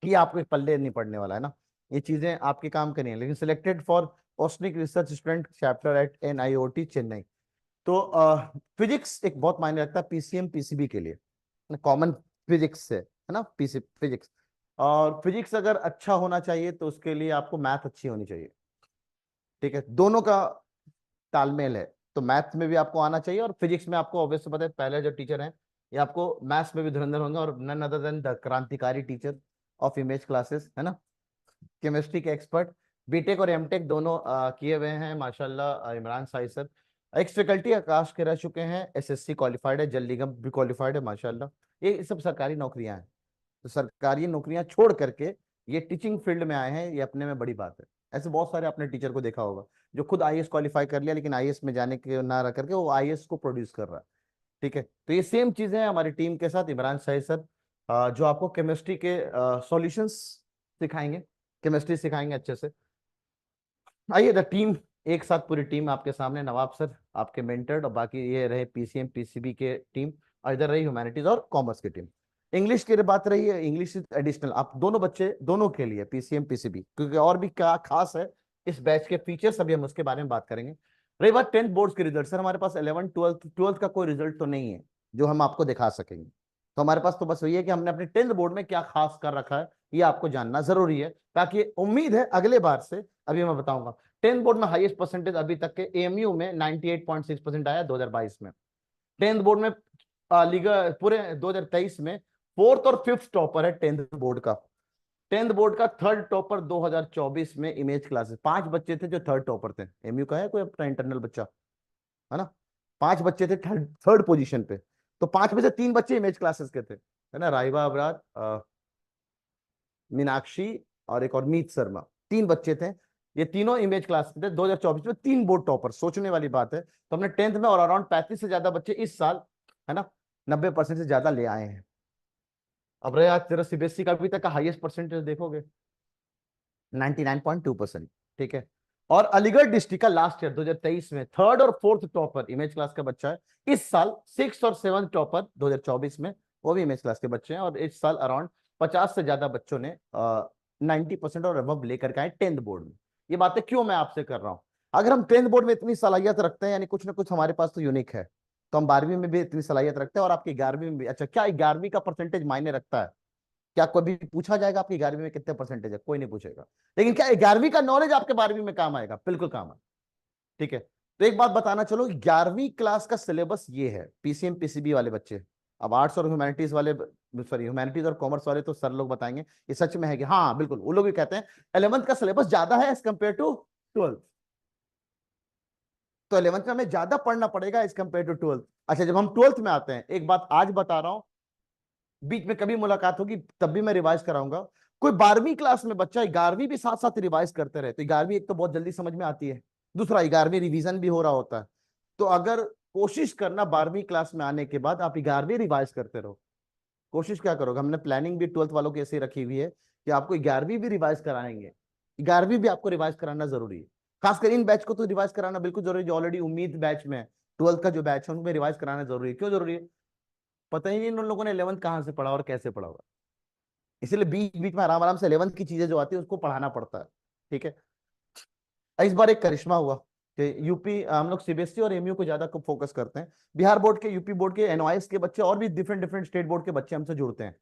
ये आपको एक पल्ले नहीं पड़ने वाला है ना, ये चीजें आपके काम करनी है। लेकिन selected for Osnic research student chapter at NIOT Chennai. तो फिजिक्स एक बहुत मायने रखता है पीसीएम पीसीबी के लिए, कॉमन फिजिक्स से, है ना, पीसी फिजिक्स। और फिजिक्स अगर अच्छा होना चाहिए तो उसके लिए आपको मैथ अच्छी होनी चाहिए, ठीक है, दोनों का तालमेल है। तो मैथ्स में भी आपको आना चाहिए और फिजिक्स में आपको ऑब्वियस पता है, पहले जो टीचर हैं ये आपको मैथ्स में भी धुरंधर होंगे, और नन अदर देन द क्रांतिकारी टीचर ऑफ इमेज क्लासेस, है ना, केमिस्ट्री के एक्सपर्ट। बीटेक और एमटेक दोनों किए हुए हैं माशाल्लाह Imran Sahib sir. Ex faculty Aakash के रह चुके हैं, एसएससी क्वालिफाइड है, जल निगम भी क्वालिफाइड है माशाल्लाह। ये सब सरकारी नौकरियां हैं। तो सरकारी नौकरियां छोड़ करके ये टीचिंग फील्ड में आए हैं, ये अपने में बड़ी बात है। ऐसे बहुत सारे आपने टीचर को देखा होगा जो खुद आईएएस क्वालिफाई कर लिया, लेकिन आईएएस में जाने के ना रह करके वो आईएएस को प्रोड्यूस कर रहा है, ठीक है। तो ये सेम चीजें हैं हमारी टीम के साथ, इमरान शाहिद सर जो आपको केमिस्ट्री के सॉल्यूशंस सिखाएंगे, केमिस्ट्री सिखाएंगे अच्छे से। आइए द टीम, एक साथ पूरी टीम आपके सामने, नवाब सर आपके मेंटर्ड, और बाकी ये रहे पीसीएम पीसीबी के टीम, और इधर रही ह्यूमैनिटीज और कॉमर्स की टीम। इंग्लिश की बात रही है, इंग्लिश एडिशनल आप दोनों बच्चे दोनों के लिए, पीसीएम पीसीबी, क्योंकि और भी क्या खास है इस बैच के फीचर्स, अभी हम उसके बारे में बात करेंगे। रही बात 10th बोर्ड के रिजल्ट, सर हमारे पास 11 12th का कोई रिजल्ट तो नहीं है जो हम आपको दिखा सकेंगे। तो हमारे पास तो बस वही है कि हमने अपने 10th बोर्ड में क्या खास कर रखा है, ये आपको जानना जरूरी है, ताकि उम्मीद है अगले बार से, अभी मैं बताऊंगा। 10th बोर्ड में हाईएस्ट परसेंटेज अभी तक के एएमयू में 98.6% आया 2022 में। 10th बोर्ड में पूरे 2023 में फोर्थ और फिफ्थ टॉपर है 10th बोर्ड का। 10th बोर्ड का थर्ड टॉपर 2024 में इमेज क्लासेस, 5 बच्चे थे जो थर्ड टॉपर थे। एमयू का है कोई अपना इंटरनल बच्चा, है ना, 5 बच्चे थे थर्ड थर्ड पोजीशन पे। तो 5 में से 3 बच्चे इमेज क्लासेस के थे, है ना, राहिबा अबरार, मीनाक्षी और एक और मीत शर्मा, 3 बच्चे थे। ये तीनों इमेज क्लास के थे 2024 में, 3 बोर्ड टॉपर, सोचने वाली बात है। तो हमने 10th में और अराउंड 35 से ज्यादा बच्चे इस साल, है ना, 90% से ज्यादा ले आए हैं। अब रहे आज तेरा सीबीएसई का अभी तक का हाईएस्ट परसेंटेज देखोगे 99.2%, ठीक है। और अलीगढ़ डिस्ट्रिक्ट का लास्ट ईयर 2023 में थर्ड और फोर्थ टॉपर इमेज क्लास का बच्चा है। इस साल 6th और 7th टॉपर 2024 में वो भी इमेज क्लास के बच्चे हैं। और इस साल अराउंड 50 से ज्यादा बच्चों ने 90% और अबव लेकर के आए 10th बोर्ड में। ये बातें क्यों मैं आपसे कर रहा हूं, अगर हम 10th बोर्ड में इतनी सलाहियत रखते हैं, यानी कुछ ना कुछ हमारे पास तो यूनिक है, तो हम 12वीं में भी इतनी सलाहियत रखते हैं, और आपकी 11वीं में भी। अच्छा, क्या 11वीं का परसेंटेज मायने रखता है? क्या कभी पूछा जाएगा आपकी 11वीं में कितने परसेंटेज है? कोई नहीं पूछेगा। लेकिन क्या 11वीं का नॉलेज आपके 12वीं में काम आएगा? बिल्कुल काम आएगा, ठीक है। तो एक बात बताना चलो, 11वीं क्लास का सिलेबस ये है, पीसीएम पीसीबी वाले बच्चे। अब आर्ट्स और ह्यूमैनिटीज वाले, सॉरी ह्यूमैनिटीज और कॉमर्स वाले तो सर लोग बताएंगे ये सच में है कि हाँ बिल्कुल, वो लोग भी कहते हैं 11th का सिलेबस ज्यादा है एज कम्पेयर टू 12th। तो 11th में हमें ज्यादा पढ़ना पड़ेगा एज कम्पेयर टू 12th। अच्छा, जब हम 12th में आते हैं, एक बात आज बता रहा हूं, बीच में कभी मुलाकात होगी तब भी मैं रिवाइज कराऊंगा। कोई 12वीं क्लास में बच्चा 11वीं भी साथ साथ रिवाइज करते रहे, तो 11वीं एक तो बहुत जल्दी समझ में आती है, दूसरा 11वीं रिवीजन भी हो रहा होता है। तो अगर कोशिश करना 12वीं क्लास में आने के बाद आप 11वीं रिवाइज करते रहो। कोशिश क्या करोगे, हमने प्लानिंग भी 12th वालों की ऐसे रखी हुई है कि आपको 11वीं भी रिवाइज कराएंगे। 11वीं भी आपको रिवाइज कराना जरूरी है, खासकर इन बैच को तो रिवाइज कराना बिल्कुल जरूरी है जो ऑलरेडी उम्मीद बैच में है। 12th का जो बैच है उनमें रिवाइज कराना जरूरी है। क्यों जरूरी है? पता ही नहीं उन लोगों ने 11th कहाँ से पढ़ा और कैसे पढ़ा हुआ, इसलिए बीच बीच में आराम आराम से 11th की चीजें जो आती है उसको पढ़ाना पड़ता है, ठीक है। इस बार एक करिश्मा हुआ कि यूपी, हम लोग सीबीएसई और एमयू को ज्यादा फोकस करते हैं, बिहार बोर्ड के, यूपी बोर्ड के, एनवाइएस के बच्चे और भी डिफरेंट डिफरेंट स्टेट बोर्ड के बच्चे हमसे जुड़ते हैं।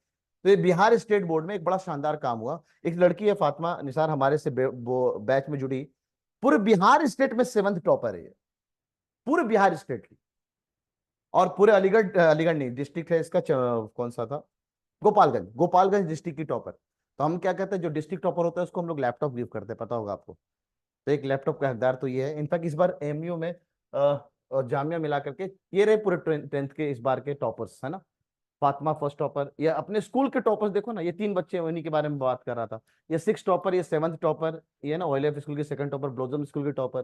तो ये बिहार स्टेट बोर्ड में एक बड़ा शानदार काम हुआ। एक लड़की है फातिमा निसार, हमारे से वो बैच में जुड़ी, पूरे बिहार स्टेट में 7th टॉपर है ये, पूरे बिहार स्टेट की। और पूरे अलीगढ़, अलीगढ़ नहीं डिस्ट्रिक्ट है इसका, कौन सा था, गोपालगंज, गोपालगंज डिस्ट्रिक्ट की टॉपर। तो हम क्या कहते हैं, जो डिस्ट्रिक्ट टॉपर होता है उसको हम लोग लैपटॉप गिव करते हैं, पता होगा आपको। तो एक लैपटॉप का हकदार तो ये है। इनफैक्ट इस बार एमयू में और जामिया मिला करके ये रहे पूरे 10th के इस बार के टॉपर्स, है ना। फातिमा फर्स्ट टॉपर, ये अपने स्कूल के टॉपर्स देखो ना, ये 3 बच्चे उन्हीं के बारे में बात कर रहा था। ये 6 टॉपर, ये 7th टॉपर, ये ना OLF स्कूल के सेकंड टॉपर, ब्लॉसम स्कूल के टॉपर।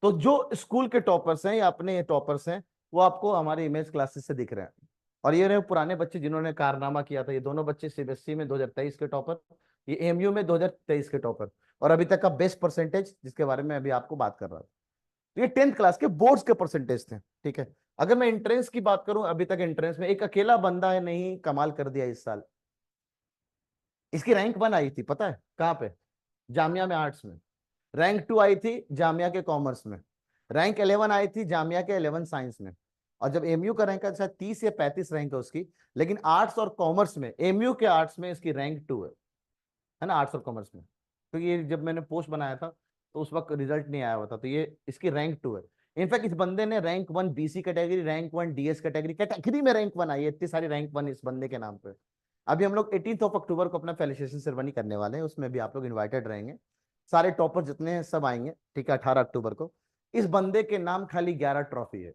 तो जो स्कूल के टॉपर्स हैं या अपने ये टॉपर्स हैं, वो आपको हमारे इमेज क्लासेस से दिख रहे हैं। और ये रहे पुराने बच्चे जिन्होंने कारनामा किया था, ये दोनों बच्चे सीबीएसई में 2023 के टॉपर, ये एमयू में 2023 के टॉपर, और अभी तक का बेस्ट परसेंटेज जिसके बारे में अभी आपको बात कर रहा था। तो ये 10th क्लास के बोर्ड्स के परसेंटेज थे, ठीक है। अगर मैं एंट्रेंस की बात करूं, अभी तक एंट्रेंस में एक अकेला बंदा है नहीं कमाल कर दिया इस साल। इसकी रैंक 1 आई थी, पता है कहां पे? जामिया में आर्ट्स में। रैंक 2 आई थी जामिया के कॉमर्स में। रैंक 11 आई थी जामिया के 11 साइंस में। और जब एमयू का रैंक है शायद 30 या 35 रैंक है उसकी, लेकिन आर्ट्स और कॉमर्स में, एमयू के आर्ट्स में इसकी रैंक 2 है ना, आर्ट्स और कॉमर्स में। तो ये जब मैंने पोस्ट बनाया था तो उस वक्त रिजल्ट नहीं आया हुआ था, तो ये इसकी रैंक 2 है। इनफैक्ट इस बंदे ने rank 1 BC category, rank 1 DS category, category में रैंक 1 आई है, इतनी सारी रैंक 1 इस बंदे के नाम पे। अभी हम लोग 18 अक्टूबर को अपना फेलिसिटेशन सेरेमनी करने वाले हैं, उसमें भी आप लोग इन्वाइटेड रहेंगे, सारे टॉपर जितने हैं सब आएंगे, ठीक है, 18 अक्टूबर को। इस बंदे के नाम खाली 11 ट्रॉफी है,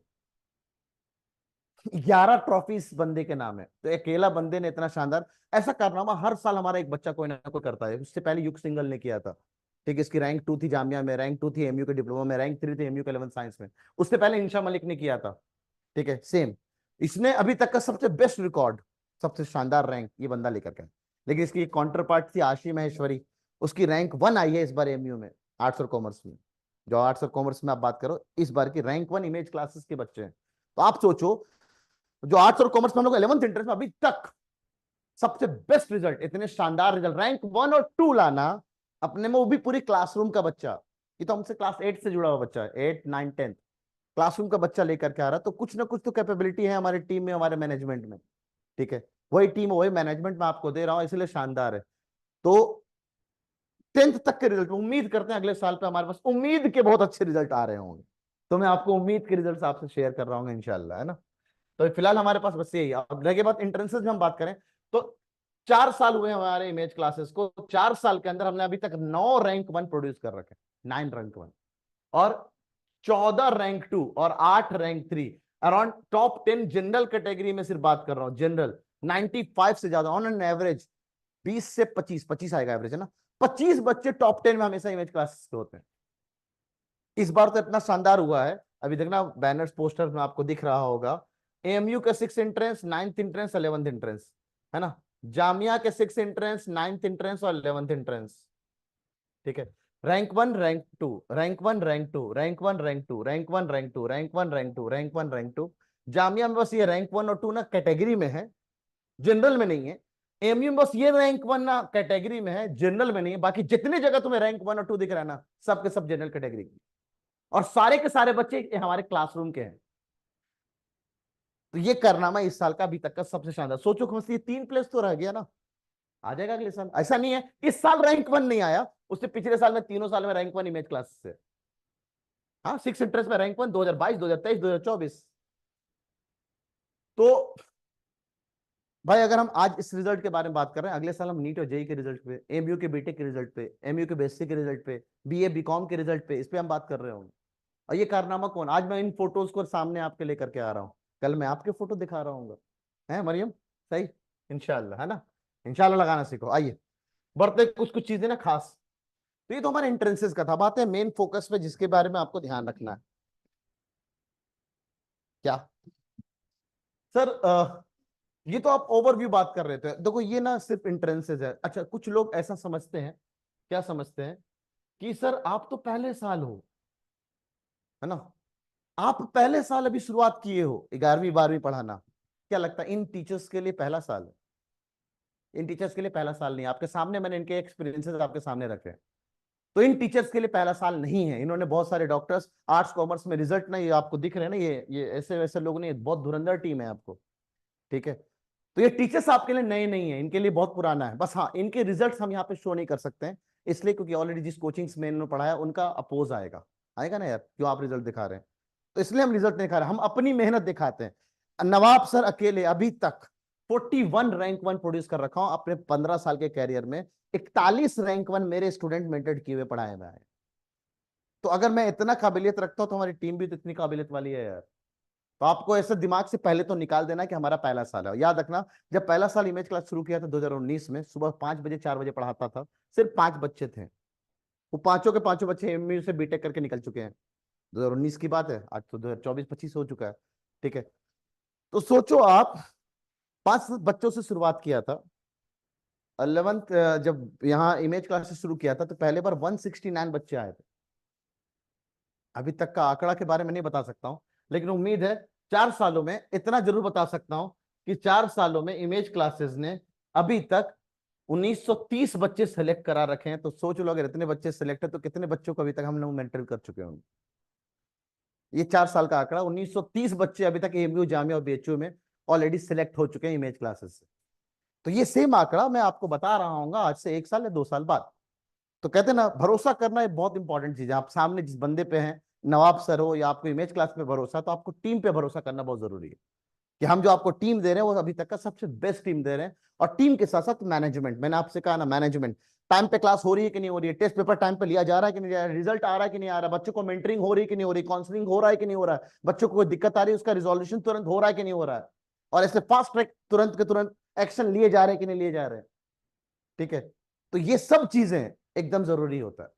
11 ट्रॉफी इस बंदे के नाम है। तो अकेला बंदे ने इतना शानदार, ऐसा कारनामा हर साल हमारा एक बच्चा कोई ना कोई करता है। उससे पहले युग सिंगल ने किया था, ठीक है, इसकी रैंक 2 थी जामिया में, रैंक 2 थी एमयू के डिप्लोमा में, रैंक 3 थी एमयू के 11 साइंस में। उससे पहले इंशा मलिक ने किया था, ठीक है, सेम। इसने अभी तक का सबसे बेस्ट रिकॉर्ड, सबसे शानदार रैंक ये बंदा लेकर के। लेकिन इसकी काउंटर पार्ट थी आशी महेश्वरी, उसकी रैंक 1 आई है इस बार एमयू में, आर्ट्स और कॉमर्स में। जो आर्ट्स और कॉमर्स में आप बात करो, इस बार की रैंक 1 इमेज क्लासेस के बच्चे हैं। तो आप सोचो, जो आर्ट्स और कॉमर्स में हम लोग 11th इंटरेस्ट में अभी तक सबसे बेस्ट रिजल्ट, इतने शानदार रिजल्ट, रैंक 1 और 2 लाना अपने में, वो भी पूरी क्लासरूम का बच्चा। ये तो हमसे क्लास 8 से जुड़ा हुआ बच्चा है, 8 9 10 क्लासरूम का बच्चा लेकर के आ रहा है। तो कुछ ना कुछ तो कैपेबिलिटी है हमारी टीम में, हमारे मैनेजमेंट में, ठीक है। वही टीम वही मैनेजमेंट मैं आपको दे रहा हूं, इसलिए शानदार है। तो 10th तक के रिजल्ट उम्मीद करते हैं अगले साल पे हमारे पास उम्मीद के बहुत अच्छे रिजल्ट आ रहे होंगे। तो मैं आपको उम्मीद के रिजल्ट आपसे शेयर कर रहा हूँ इंशाल्लाह, है ना। तो फिलहाल हमारे पास बस यही है। अब रह गई बात इंट्रेंसेस में हम बात करें, तो 4 साल हुए हमारे इमेज क्लासेस को, 4 साल के अंदर हमने अभी तक 9 रैंक 1 प्रोड्यूस कर रखे, 9 रैंक 1, और 14 रैंक 2 और 8 rank 3। Around top 10 general category में सिर्फ बात कर रहा हूं, जनरल 95 से ज्यादा ऑन एन एवरेज, 20 से 25 आएगा एवरेज, है ना। 25 बच्चे टॉप 10 में हमेशा इमेज क्लासेस के होते हैं। इस बार तो इतना शानदार हुआ है, अभी देखना बैनर्स पोस्टर में आपको दिख रहा होगा, एएमयू के 6 entrance, 9th entrance, 11th entrance, है ना। जामिया के 6 एंट्रेंस, 9th एंट्रेंस और 11th एंट्रेंस, ठीक है। Rank 1 rank 2, rank 1 rank 2, rank 1 rank 2, rank 1 rank 2, rank 1 rank 2, rank 1 rank 2। Jamia में बस ये रैंक 1 और 2 ना कैटेगरी में है, जनरल में नहीं है। एमयू में बस ये रैंक 1 ना कैटेगरी में है, जनरल में नहीं है। बाकी जितनी जगह तुम्हें रैंक 1 और 2 दिख रहा है ना, सब के सब जनरल कैटेगरी की, और सारे के सारे बच्चे हमारे क्लासरूम के हैं। तो ये कारनामा इस साल का अभी तक का सबसे शानदार। सोचो कम से ये 3 प्लेस तो रह गया ना, आ जाएगा अगले साल। ऐसा नहीं है इस साल रैंक 1 नहीं आया, उससे पिछले साल में तीनों साल में रैंक 1 इमेज क्लास से। हाँ, 6 इंटरेस्ट में रैंक 1 2022, 2023, 2024। तो भाई अगर हम आज इस रिजल्ट के बारे में बात कर रहे हैं, अगले साल हम नीट और जेई के रिजल्ट पे, एमयू के बीटेक के रिजल्ट पे, एमयू के बीएससी के रिजल्ट पे, बीए बीकॉम के रिजल्ट पे, इस पे हम बात कर रहे होंगे। और ये कारनामा कौन, आज मैं इन फोटोज को सामने आपके लेकर के आ रहा हूँ, कल मैं आपके फोटो दिखा रहा हूँ, है मरियम, सही, इंशाल्लाह, है ना। इंशाल्लाह लगाना सीखो। आइए बढ़ते कुछ कुछ चीजें ना खास। तो ये तो हमारे इंट्रेंसेस का था, बात है मेन फोकस पे जिसके बारे में आपको ध्यान रखना है। क्या सर, ये तो आप ओवरव्यू बात कर रहे थे, देखो ये ना सिर्फ इंट्रेंसेस है। अच्छा, कुछ लोग ऐसा समझते हैं, क्या समझते हैं कि सर आप तो पहले साल हो, है ना, आप पहले साल अभी शुरुआत किए हो 11वीं 12वीं पढ़ाना। क्या लगता है इन टीचर्स के लिए पहला साल है? इन टीचर्स के लिए पहला साल नहीं है। आपके सामने मैंने इनके एक्सपीरियंसेस आपके सामने रखे हैं। तो इन टीचर्स के लिए पहला साल नहीं है। इन्होंने बहुत सारे डॉक्टर्स आर्ट्स कॉमर्स में रिजल्ट ना, ये आपको दिख रहे हैं ना, ये ऐसे वैसे लोग नहीं, बहुत धुरंधर टीम है आपको, ठीक है। तो ये टीचर्स आपके लिए नए नहीं है, इनके लिए बहुत पुराना है। बस हाँ, इनके रिजल्ट्स हम यहाँ पे शो नहीं कर सकते हैं, इसलिए क्योंकि ऑलरेडी जिस कोचिंग्स में इन्होंने पढ़ाया उनका अपोज आएगा, आएगा ना यार, क्यों आप रिजल्ट दिखा रहे हैं। तो इसलिए हम रिजल्ट नहीं दिखा रहे, हम अपनी मेहनत दिखाते हैं। नवाब सर अकेले अभी तक 41 रैंक 1 प्रोड्यूस कर रखा हूं अपने 15 साल के कैरियर में। 41 रैंक 1 मेरे स्टूडेंट मेंटर्ड किए हुए पढ़ाए हुए हैं। तो अगर मैं इतना काबिलियत रखता हूं तो हमारी टीम भी तो इतनी काबिलियत वाली है यार। तो आपको ऐसे दिमाग से पहले तो निकाल देना कि हमारा पहला साल है। याद रखना, जब पहला साल इमेज क्लास शुरू किया था 2019 में, सुबह 5 बजे 4 बजे पढ़ाता था, सिर्फ 5 बच्चे थे। वो पांचों के पांचों बच्चे एमयू से बीटेक करके निकल चुके हैं। 2019 की बात है, आज तो 2024-25 हो चुका है, ठीक है। तो सोचो आप, 5 बच्चों से शुरुआत किया था। 11th जब यहाँ इमेज क्लासेस शुरू किया था तो पहले बार 169 बच्चे आए थे। अभी तक का आंकड़ा के बारे में नहीं बता सकता हूं, लेकिन उम्मीद है 4 सालों में इतना जरूर बता सकता हूं कि 4 सालों में इमेज क्लासेस ने अभी तक 1930 बच्चे सेलेक्ट करा रखे हैं। तो सोच लो, अगर इतने बच्चे सेलेक्ट है तो कितने बच्चों को अभी तक हम लोग मेंटर कर चुके होंगे। ये 4 साल का आंकड़ा, 1930 बच्चे अभी तक एमयू, जामिया और बीएचयू में ऑलरेडी सिलेक्ट हो चुके हैं इमेज क्लासेस से। तो ये सेम आंकड़ा मैं आपको बता रहा हूँ आज से 1 साल या 2 साल बाद। तो कहते हैं ना, भरोसा करना एक बहुत इंपॉर्टेंट चीज है। आप सामने जिस बंदे पे हैं, नवाब सर हो या आपको इमेज क्लास पे भरोसा, तो आपको टीम पे भरोसा करना बहुत जरूरी है कि हम जो आपको टीम दे रहे हैं वो अभी तक का सबसे बेस्ट टीम दे रहे हैं। और टीम के साथ साथ मैनेजमेंट, मैंने आपसे कहा ना, मैनेजमेंट टाइम पे क्लास हो रही है कि नहीं हो रही है, टेस्ट पेपर टाइम पे लिया जा रहा है कि नहीं जा रहा है, रिजल्ट आ रहा है कि नहीं आ रहा है, बच्चों को मेंटरिंग हो रही है कि नहीं हो रही, काउंसलिंग हो रहा है कि नहीं हो रहा है, बच्चों को कोई दिक्कत आ रही है उसका रिजोल्यूशन तुरंत हो रहा है कि नहीं हो रहा है, और ऐसे फास्ट ट्रैक तुरंत के तुरंत एक्शन लिए जा रहे हैं कि नहीं लिए जा रहे हैं। ठीक है, तो ये सब चीजें एकदम जरूरी होता है।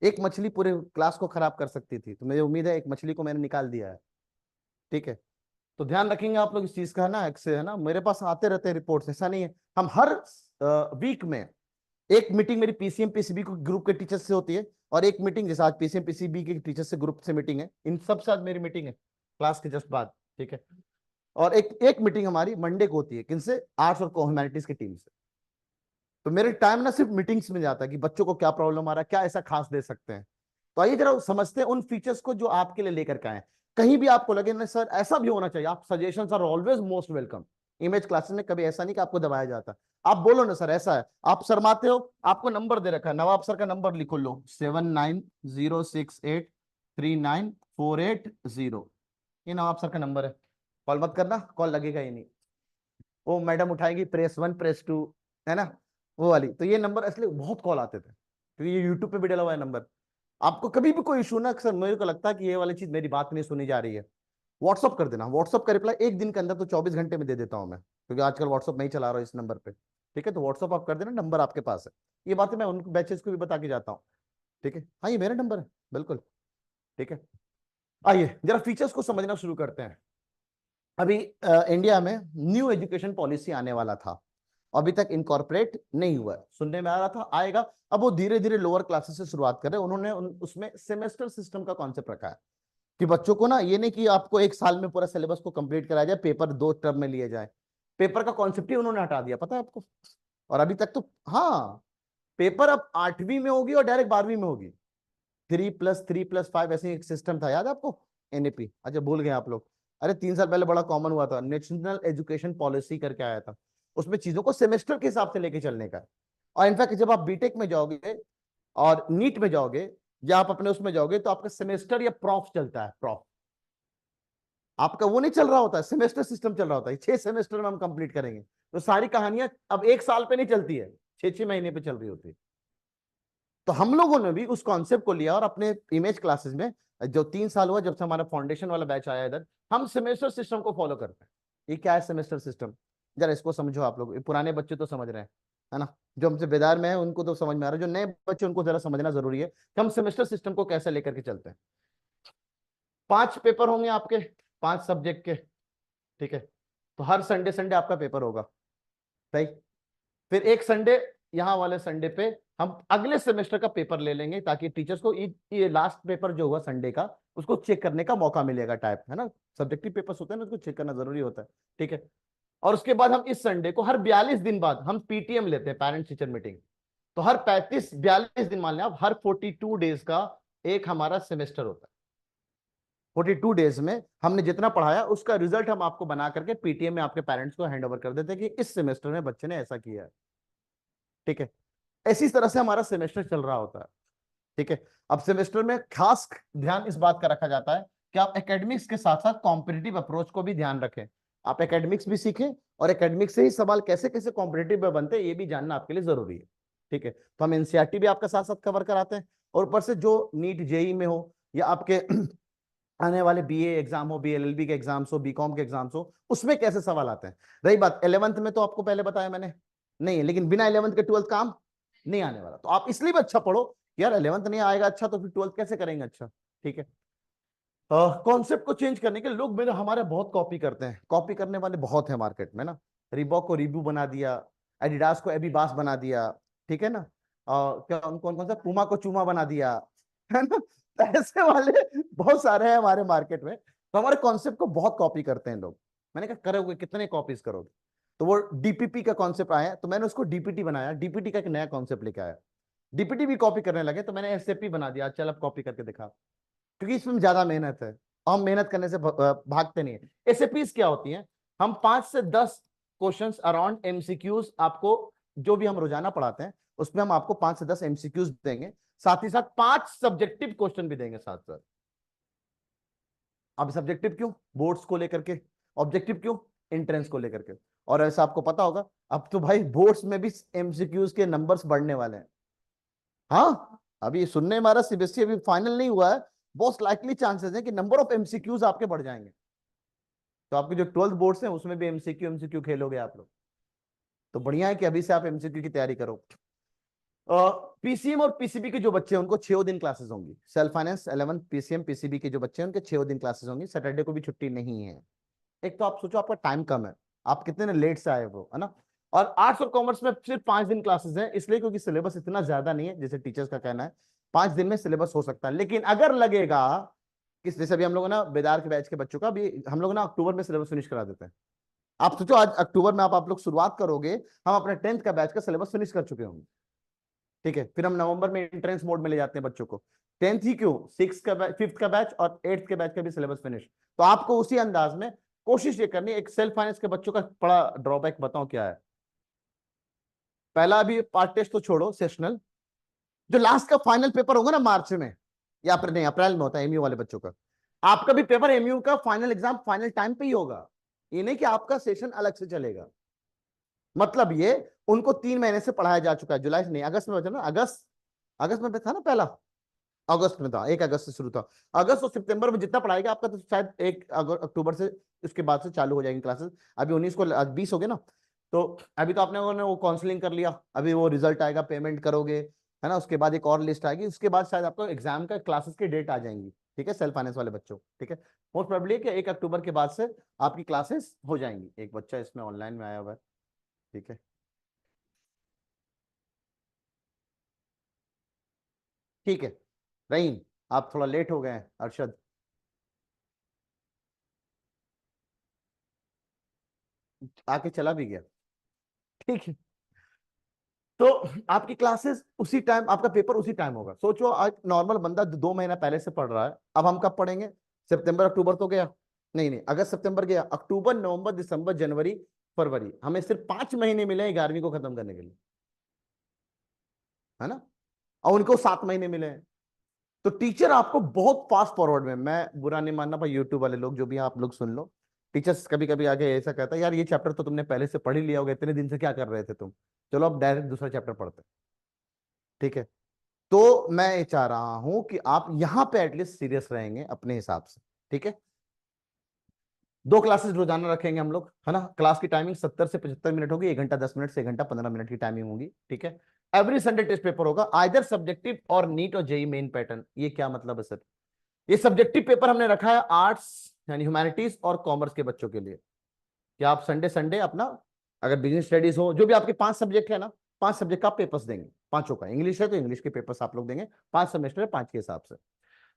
एक मछली पूरे क्लास को खराब कर सकती थी, तो मुझे उम्मीद है एक मछली को मैंने निकाल दिया है। ठीक है, तो ध्यान रखेंगे आप लोग इस चीज का, है ना, से, है ना, मेरे पास आते रहते हैं रिपोर्ट्स, ऐसा नहीं है। हम हर वीक में एक मीटिंग मेरी पीसीएम पीसीबी ग्रुप के टीचर से होती है, और एक मीटिंग जैसे आज पीसीएम पीसीबी के टीचर से ग्रुप से मीटिंग है, इन सब साथ मेरी मीटिंग है क्लास के जस्ट बाद। ठीक है, और एक एक मीटिंग हमारी मंडे को होती है, किनसे, आर्ट्स और ह्यूमैनिटीज की टीम से। तो मेरे टाइम ना सिर्फ मीटिंग्स में जाता है कि बच्चों को क्या प्रॉब्लम आ रहा है, क्या ऐसा खास दे सकते हैं। तो आइए जरा समझते हैं उन फीचर्स को जो आपके लिए लेकर के आए। कहीं भी आपको लगे ना सर ऐसा भी होना चाहिए, आप suggestions are always most welcome. Image classes में कभी ऐसा नहीं कि आपको दबाया जाता, आप बोलो ना सर ऐसा है, आप शर्माते हो, आपको नंबर दे रखा है, नवाब सर का नंबर लिखो लो, 7906839480। ये नवाब सर का नंबर है, कॉल मत करना, कॉल लगेगा ही नहीं। वो मैडम उठाएगी, प्रेस 1 प्रेस 2, है ना, वो वाली। तो ये नंबर असली बहुत कॉल आते थे, क्योंकि ये यूट्यूब पे भी डला हुआ है नंबर। आपको कभी भी कोई इशू ना, अक्सर मेरे को लगता है कि ये वाली चीज मेरी बात नहीं सुनी जा रही है, व्हाट्सअप कर देना। व्हाट्सअप का रिप्लाई एक दिन के अंदर तो 24 घंटे में दे देता हूं मैं, क्योंकि आजकल व्हाट्सअप नहीं चला रहा हूं इस नंबर पे। ठीक है, तो व्हाट्सअप आप कर देना, नंबर आपके पास है। ये बातें मैं उन बैचेस को भी बता के जाता हूँ। ठीक है, हाँ ये मेरा नंबर है बिल्कुल। ठीक है, आइए जरा फीचर्स को समझना शुरू करते हैं। अभी इंडिया में न्यू एजुकेशन पॉलिसी आने वाला था, अभी तक इनकॉर्पोरेट नहीं हुआ है, सुनने में आ रहा था आएगा। अब वो धीरे धीरे लोअर क्लासेस से शुरुआत कर रहे हैं। उन्होंने उसमें सेमेस्टर सिस्टम का कॉन्सेप्ट रखा है कि बच्चों को ना, ये नहीं कि आपको एक साल में पूरा सिलेबस को कंप्लीट कराया जाए, पेपर 2 टर्म में लिए जाए। पेपर का कॉन्सेप्ट ही उन्होंने हटा दिया, पता है आपको। और अभी तक तो, हाँ, पेपर अब 8वीं में होगी और डायरेक्ट 12वीं में होगी। 3+3+5 ऐसे एक सिस्टम था, याद है आपको, एनएपी। अच्छा भूल गए आप लोग। अरे 3 साल पहले बड़ा कॉमन हुआ था, नेशनल एजुकेशन पॉलिसी करके आया था, उसमें चीजों को सेमेस्टर के हिसाब से लेके चलने का। और इनफैक्ट जब आप बीटेक में जाओगे और नीट में जाओगे, या आप अपने उसमें जाओगे, तो आपका सेमेस्टर या प्रॉफ चलता है, प्रॉफ। आपका वो नहीं चल रहा होता है, सेमेस्टर सिस्टम चल रहा होता है, 6 सेमेस्टर में हम कंप्लीट करेंगे। तो सारी कहानियां अब एक साल पे नहीं चलती है, 6 6 महीने पे चल रही होती है। तो हम लोगों ने भी उस कॉन्सेप्ट को लिया और अपने इमेज क्लासेस में, जो 3 साल हुआ जब से हमारा फाउंडेशन वाला बैच आया इधर, हम सेमेस्टर सिस्टम को फॉलो करते हैं। ये क्या है सेमेस्टर सिस्टम, जरा इसको समझो आप लोग। पुराने बच्चे तो समझ रहे हैं, है ना, जो हमसे बेदार में है उनको तो समझ में आ रहा है, जो नए बच्चे उनको जरा समझना जरूरी है कि हम सेमेस्टर सिस्टम को कैसे लेकर के चलते हैं। 5 पेपर होंगे आपके, 5 सब्जेक्ट के। ठीक है, तो हर संडे संडे आपका पेपर होगा, सही। फिर एक संडे, यहाँ वाले संडे पे हम अगले सेमेस्टर का पेपर ले लेंगे, ताकि टीचर्स को ये लास्ट पेपर जो हुआ संडे का, उसको चेक करने का मौका मिलेगा, टाइप, है ना, सब्जेक्टिव पेपर्स होते हैं ना, उसको चेक करना जरूरी होता है। ठीक है, और उसके बाद हम इस संडे को, हर 42 दिन बाद हम पीटीएम लेते हैं, पेरेंट्स टीचर मीटिंग। तो हर 42 दिन मान लें आप, हर 42 डेज का एक हमारा सेमेस्टर होता है। 42 डेज में हमने जितना पढ़ाया उसका रिजल्ट हम आपको बना करके पीटीएम में आपके पेरेंट्स को हैंड ओवर कर देते हैं कि इस सेमेस्टर में बच्चे ने ऐसा किया है। ठीक है, ऐसी तरह से हमारा सेमेस्टर चल रहा होता है। ठीक है, अब सेमेस्टर में खास ध्यान इस बात का रखा जाता है कि आप एकेडमिक्स के साथ साथ कॉम्पिटिटिव अप्रोच को भी ध्यान रखें। आप एकेडमिक्स भी सीखें, और एकेडमिक्स से ही सवाल कैसे कैसे कॉम्पिटिटिव में बनते हैं ये भी जानना आपके लिए जरूरी है। ठीक है, तो हम एनसीईआरटी भी आपका साथ साथ कवर कराते हैं, और ऊपर से जो नीट जेई में हो, या आपके आने वाले बीए एग्जाम हो, बीएलएलबी के एग्जाम्स हो, बीकॉम के एग्जाम्स हो, उसमें कैसे सवाल आते हैं। रही बात 11th में, तो आपको पहले बताया मैंने, नहीं है, लेकिन बिना 11th के 12th काम नहीं आने वाला। तो आप इसलिए भी अच्छा पढ़ो, यार 11th नहीं आएगा अच्छा, तो फिर 12th कैसे करेंगे अच्छा। ठीक है, कॉन्सेप्ट को चेंज करने के लोग मेरे हमारे बहुत कॉपी करते हैं, कॉपी करने वाले बहुत है मार्केट में ना। रिबॉक को रिबू बना दिया, एडिडास को एबीबास बना दिया, ठीक है ना, क्या कौन कौन सा, पुमा को चूमा बना दिया, है ना। तो ऐसे वाले बहुत सारे हैं हमारे मार्केट में, तो हमारे कॉन्सेप्ट को बहुत कॉपी करते हैं लोग। मैंने कहा करोगे कितने कॉपीज करोगे, तो वो डीपीपी का कॉन्सेप्ट आया, तो मैंने उसको डीपीटी बनाया, डीपीटी का एक नया कॉन्सेप्ट लेके आया। डीपीटी भी कॉपी करने लगे, तो मैंने एसएपी बना दिया, चल अब कॉपी करके दिखा, क्योंकि इसमें ज्यादा मेहनत है। हम मेहनत करने से भागते नहीं है। एसएपीज क्या होती हैं? हम 5 से 10 क्वेश्चंस अराउंड एमसीक्यूज आपको, जो भी हम रोजाना पढ़ाते हैं उसमें हम आपको 5 से 10 एमसीक्यूज देंगे, साथ ही साथ 5 सब्जेक्टिव क्वेश्चन भी देंगे साथ साथ। अब सब्जेक्टिव क्यों? बोर्ड्स को लेकर के। ऑब्जेक्टिव क्यों? एंट्रेंस को लेकर के। और ऐसा आपको पता होगा, अब तो भाई बोर्ड्स में भी एमसीक्यूज के नंबर्स बढ़ने वाले हैं। हाँ, अभी सुनने में आ रहा, सीबीएसई अभी फाइनल नहीं हुआ है, बहुत लाइकली चांसेस है कि नंबर ऑफ एमसीक्यूज आपके बढ़ जाएंगे। तो आपके जो 12th बोर्ड्स हैं उसमें भी एमसीक्यू एमसीक्यू खेलोगे आप लोग, तो बढ़िया है कि अभी से आप एमसीक्यू की तैयारी करो। पीसीएम और पीसीबी के जो बच्चे हैं उनको 6 दिन क्लासेस होंगी। सेल्फ फाइनेंस 11 पीसीएम पीसीबी के जो बच्चे हैं उनके 6 दिन क्लासेस होंगी, सैटरडे को भी छुट्टी नहीं है। एक तो आप सोचो आपका टाइम कम है, आप कितने लेट से आए वो, है ना। और आर्ट्स और कॉमर्स में सिर्फ 5 दिन क्लासेस हैं, इसलिए क्योंकि सिलेबस इतना ज्यादा नहीं है, जैसे टीचर्स का कहना है 5 दिन में सिलेबस हो सकता है। लेकिन अगर लगेगा कि जैसे अभी हम लोग ना बेदार के बैच के बच्चों का भी हम लोग ना अक्टूबर में सिलेबस फिनिश करा देते हैं। आप सोचो आज अक्टूबर में आप लोग शुरुआत करोगे, हम अपने 10th का बैच का सिलेबस फिनिश कर चुके होंगे। ठीक है, फिर हम नवंबर में एंट्रेंस मोड में ले जाते हैं बच्चों को। 10th ही क्यों, 6th का बैच, 5th का बैच और 8th के बैच का भी सिलेबस फिनिश। तो आपको उसी अंदाज में कोशिश ये करनी है। एक सेल्फ फाइनेंस के बच्चों का बड़ा ड्रॉबैक बताऊं क्या है? पहला अभी पार्ट टेस्ट तो छोड़ो, सेशनल, जो लास्ट का फाइनल पेपर होगा ना मार्च में या अप्रैल, नहीं अप्रैल में होता है एमयू वाले बच्चों का। आपका भी पेपर एमयू का फाइनल एग्जाम फाइनल टाइम पे ही होगा, ये नहीं कि आपका सेशन अलग से चलेगा। मतलब ये उनको 3 महीने से पढ़ाया जा चुका है, जुलाई से नहीं, अगस्त में बचा ना, अगस्त, अगस्त में था ना पहला, अगस्त में था, 1 अगस्त से शुरू था। अगस्त और सितंबर में जितना पढ़ाएगा आपका, तो शायद 1 अक्टूबर से उसके बाद से चालू हो जाएंगी क्लासेस। अभी 19 को, आज 20 हो गए ना, तो अभी तो आपने वो काउंसलिंग कर लिया, अभी वो रिजल्ट आएगा, पेमेंट करोगे, है ना, उसके बाद एक और लिस्ट आएगी, उसके बाद शायद आपको एग्जाम का क्लासेस की डेट आ जाएंगी। ठीक है, सेल्फ फाइनेंस वाले बच्चों, ठीक है, मोस्ट प्रोबेबली कि 1 अक्टूबर के बाद से आपकी क्लासेस हो जाएंगी। एक बच्चा इसमें ऑनलाइन में आया हुआ है, ठीक है। ठीक है, रहीम, आप थोड़ा लेट हो गए हैं, अरशद आके चला भी गया। ठीक है, तो आपकी क्लासेस उसी टाइम, आपका पेपर उसी टाइम होगा। सोचो आज नॉर्मल बंदा 2 महीना पहले से पढ़ रहा है, अब हम कब पढ़ेंगे? सितंबर अक्टूबर तो गया, नहीं नहीं, अगस्त सितंबर गया, अक्टूबर नवंबर दिसंबर जनवरी फरवरी, हमें सिर्फ 5 महीने मिले हैं 11वीं को खत्म करने के लिए, है ना, और उनको 7 महीने मिले हैं। तो टीचर आपको बहुत फास्ट फॉरवर्ड में, मैं बुरा नहीं मानना भाई, यूट्यूब वाले लोग जो भी हैं, आप लोग सुन लो, टीचर्स कभी कभी आगे ऐसा कहता है, यार ये चैप्टर तो तुमने पहले से पढ़ ही लिया होगा, इतने दिन से क्या कर रहे थे तुम, चलो अब डायरेक्ट दूसरा चैप्टर पढ़ते हैं। ठीक है, तो मैं ये चाह रहा हूं कि आप यहां पे एटलीस्ट सीरियस रहेंगे अपने हिसाब से। ठीक है, 2 क्लासेस रोजाना रखेंगे हम लोग, है ना। क्लास की टाइमिंग 70 से 75 मिनट होगी, 1 घंटा 10 मिनट से 1 घंटा 15 मिनट की टाइमिंग होगी। ठीक है, एवरी संडे टेस्ट पेपर होगा, आइदर सब्जेक्टिव और नीट और जेई मेन पैटर्न। ये क्या मतलब है सर? ये सब्जेक्टिव पेपर हमने रखा है आर्ट्स यानी ह्यूमैनिटीज और कॉमर्स के बच्चों के लिए, कि आप संडे संडे अपना, अगर बिजनेस स्टडीज हो, जो भी आपके 5 सब्जेक्ट है ना, 5 सब्जेक्ट का आप पेपर्स देंगे, पांचों का। इंग्लिश है तो इंग्लिश के पेपर्स आप लोग देंगे, 5 सेमेस्टर है, 5 के हिसाब से।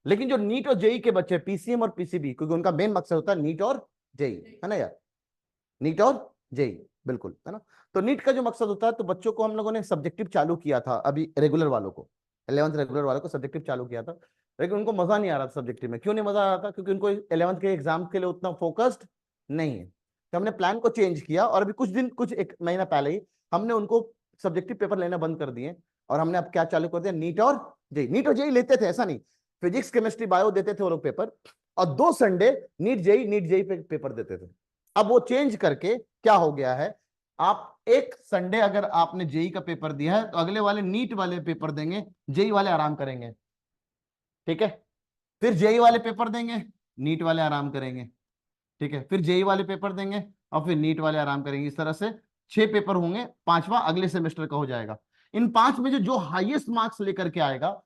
लेकिन जो नीट और जेई के बच्चे, पीसीएम और पीसीबी, क्योंकि उनका मेन मकसद होता है नीट और जेई, है ना यार, नीट और जेई, बिल्कुल, है ना। तो नीट का जो मकसद होता है, तो बच्चों को हम लोगों ने सब्जेक्टिव चालू किया था, अभी रेगुलर वालों को, 11th रेगुलर वालों को सब्जेक्टिव चालू किया था, लेकिन उनको मजा नहीं आ रहा था सब्जेक्टिव में। क्यों नहीं मजा आ रहा था? क्योंकि उनको 11th के एग्जाम के लिए उतना फोकस्ड नहीं है। तो हमने प्लान को चेंज किया, और अभी कुछ दिन, कुछ 1 महीना पहले ही हमने उनको सब्जेक्टिव पेपर लेना बंद कर दिए, और हमने अब क्या चालू कर दिया, नीट और जेई। नीट और जेई लेते थे, ऐसा नहीं, फिजिक्स केमिस्ट्री बायो देते थे वो लोग पेपर, और 2 संडे नीट जेई पे पेपर देते थे। अब वो चेंज करके क्या हो गया है, आप एक संडे अगर आपने जेई का पेपर दिया है, तो अगले वाले नीट वाले पेपर देंगे, जेई वाले आराम करेंगे। ठीक है, फिर जेई वाले पेपर देंगे, नीट वाले आराम करेंगे। ठीक है, फिर जेई वाले पेपर देंगे और फिर नीट वाले आराम करेंगे। इस तरह से 6 पेपर होंगे, पांचवा अगले सेमेस्टर का हो जाएगा। इन 5 में जो जो हाईएस्ट मार्क्स लेकर के आएगा,